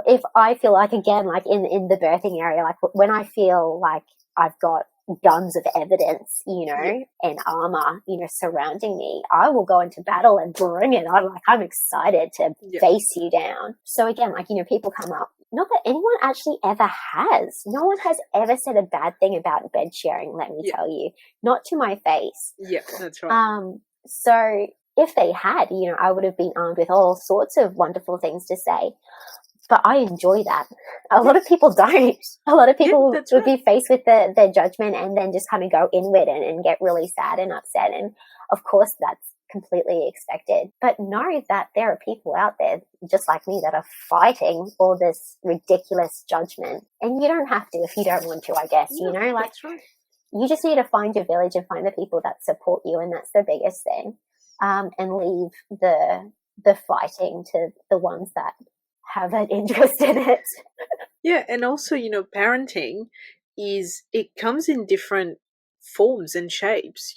if I feel like, again, like in the birthing area, like when I feel like I've got guns of evidence, and armor, surrounding me, I will go into battle and bring it. I'm excited to face you down. So again, like, people come up, not that anyone actually ever has. No one has ever said a bad thing about bed sharing, let me tell you. Not to my face. Yeah, that's right. So if they had, I would have been armed with all sorts of wonderful things to say. But I enjoy that. A lot of people don't. A lot of people would be faced with their judgment and then just kind of go inward and get really sad and upset. And of course, that's completely expected. But know that there are people out there just like me that are fighting all this ridiculous judgment. And you don't have to if you don't want to, I guess, That's right. You just need to find your village and find the people that support you. And that's the biggest thing. And leave the fighting to the ones that have an interest in it. Yeah, and also, parenting it comes in different forms and shapes.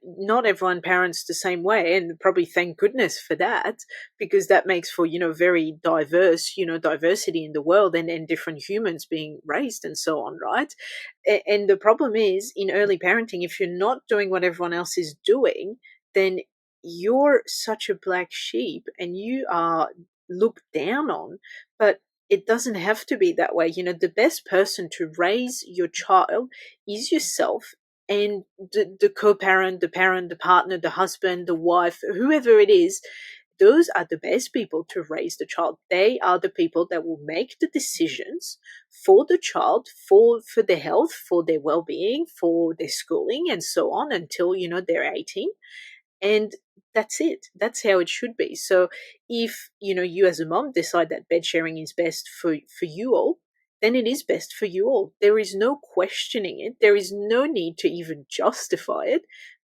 Not everyone parents the same way, and probably thank goodness for that, because that makes for, very diverse, diversity in the world and different humans being raised and so on, right? And the problem is in early parenting, if you're not doing what everyone else is doing, then you're such a black sheep and you are looked down on. But it doesn't have to be that way. The best person to raise your child is yourself, and the co-parent, the parent, the partner, the husband, the wife, whoever it is. Those are the best people to raise the child. They are the people that will make the decisions for the child, for their health, for their well-being, for their schooling and so on until, they're 18. And that's it. That's how it should be. So if, you as a mom decide that bed sharing is best for you all, then it is best for you all. There is no questioning it. There is no need to even justify it,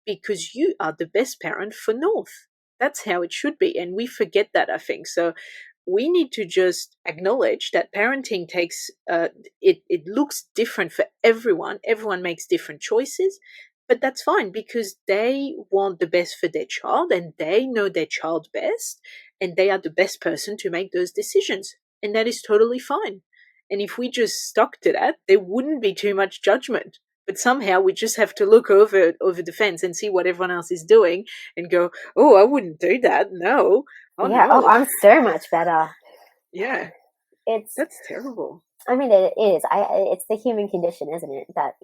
because you are the best parent for North. That's how it should be. And we forget that, I think. So we need to just acknowledge that parenting takes, it looks different for everyone. Everyone makes different choices. But that's fine, because they want the best for their child and they know their child best, and they are the best person to make those decisions. And that is totally fine. And if we just stuck to that, there wouldn't be too much judgment. But somehow we just have to look over the fence and see what everyone else is doing and go, oh, I wouldn't do that. No. Oh, yeah. no. Oh, I'm so much better. Yeah. That's terrible. I mean, it is. It's the human condition, isn't it? That,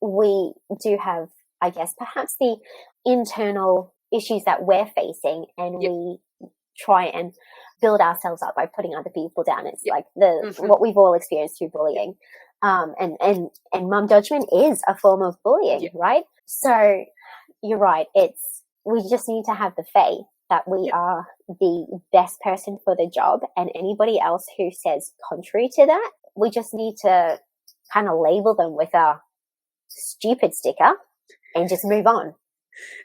we do have, I guess, perhaps the internal issues that we're facing, and we try and build ourselves up by putting other people down. It's like what we've all experienced through bullying. And mum judgment is a form of bullying, right? So you're right. We just need to have the faith that we are the best person for the job, and anybody else who says contrary to that, we just need to kind of label them with a stupid sticker and just move on.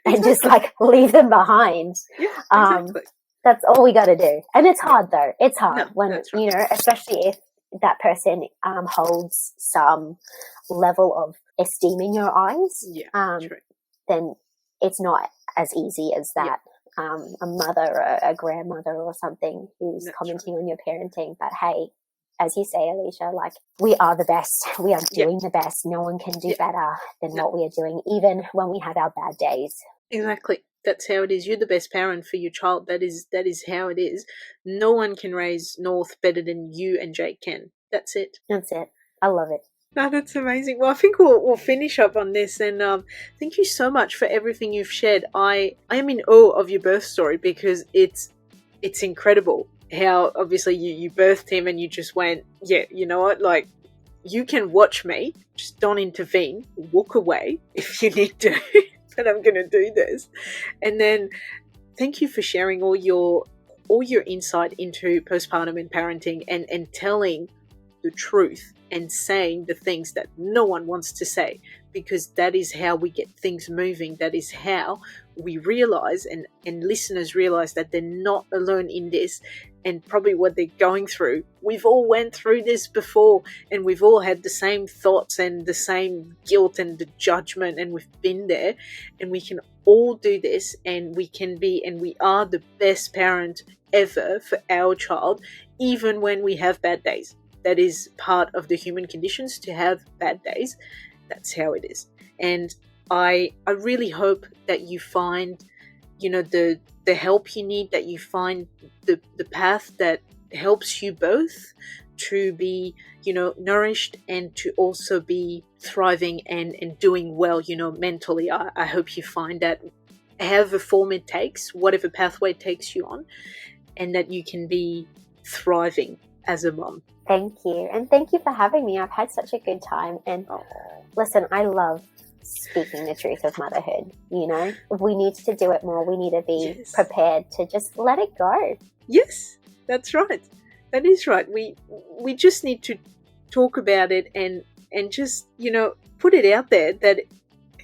Exactly. And just like leave them behind. Yeah, exactly. That's all we got to do. And it's hard though. It's hard when, right. Especially if that person holds some level of esteem in your eyes, then it's not as easy as that. A mother or a grandmother or something who's commenting on your parenting. But hey, as you say, Alicia, like, we are the best. We are doing the best. No one can do better than what we are doing, even when we have our bad days. Exactly. That's how it is. You're the best parent for your child. That is how it is. No one can raise North better than you and Jake can. That's it. That's it. I love it. Oh, that's amazing. Well, I think we'll finish up on this, and thank you so much for everything you've shared. I am in awe of your birth story, because it's incredible how obviously you birthed him and you just went, yeah, you know what, like, you can watch me, just don't intervene, walk away if you need to, but I'm going to do this. And then thank you for sharing all your insight into postpartum and parenting, and telling the truth and saying the things that no one wants to say, because that is how we get things moving. That is how we realize and listeners realize that they're not alone in this, and probably what they're going through. We've all went through this before, and we've all had the same thoughts and the same guilt and the judgment, and we've been there, and we can all do this, and we can be, and we are the best parent ever for our child, even when we have bad days. That is part of the human conditions, to have bad days. That's how it is. And I really hope that you find, the help you need, that you find the path that helps you both to be, nourished, and to also be thriving and doing well, mentally. I hope you find that. however form it takes, whatever pathway it takes you on, and that you can be thriving as a mom. Thank you. And thank you for having me. I've had such a good time. And listen, I love speaking the truth of motherhood. You know, we need to do it more. We need to be prepared to just let it go. Yes, that's right. That is right. We just need to talk about it and just, you know, put it out there that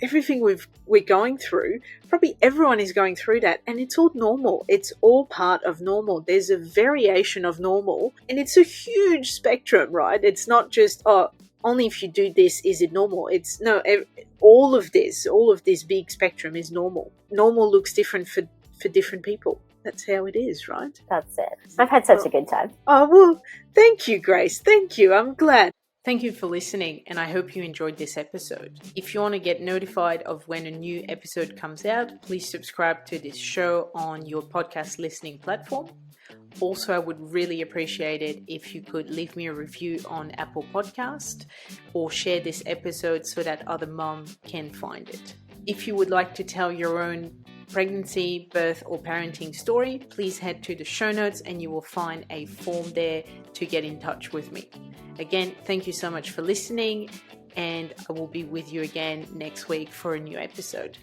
everything we're going through, probably everyone is going through that, and it's all normal. It's all part of normal. There's a variation of normal, and it's a huge spectrum, right? It's not just, only if you do this is it normal. It's no, all of this big spectrum is normal. Normal looks different for different people. That's how it is, right? That's it. I've had such a good time. Oh, well, thank you, Grace. Thank you. I'm glad. Thank you for listening, and I hope you enjoyed this episode. If you want to get notified of when a new episode comes out, please subscribe to this show on your podcast listening platform. Also, I would really appreciate it if you could leave me a review on Apple Podcast or share this episode so that other moms can find it. If you would like to tell your own pregnancy, birth, or parenting story, please head to the show notes and you will find a form there to get in touch with me. Again, thank you so much for listening, and I will be with you again next week for a new episode.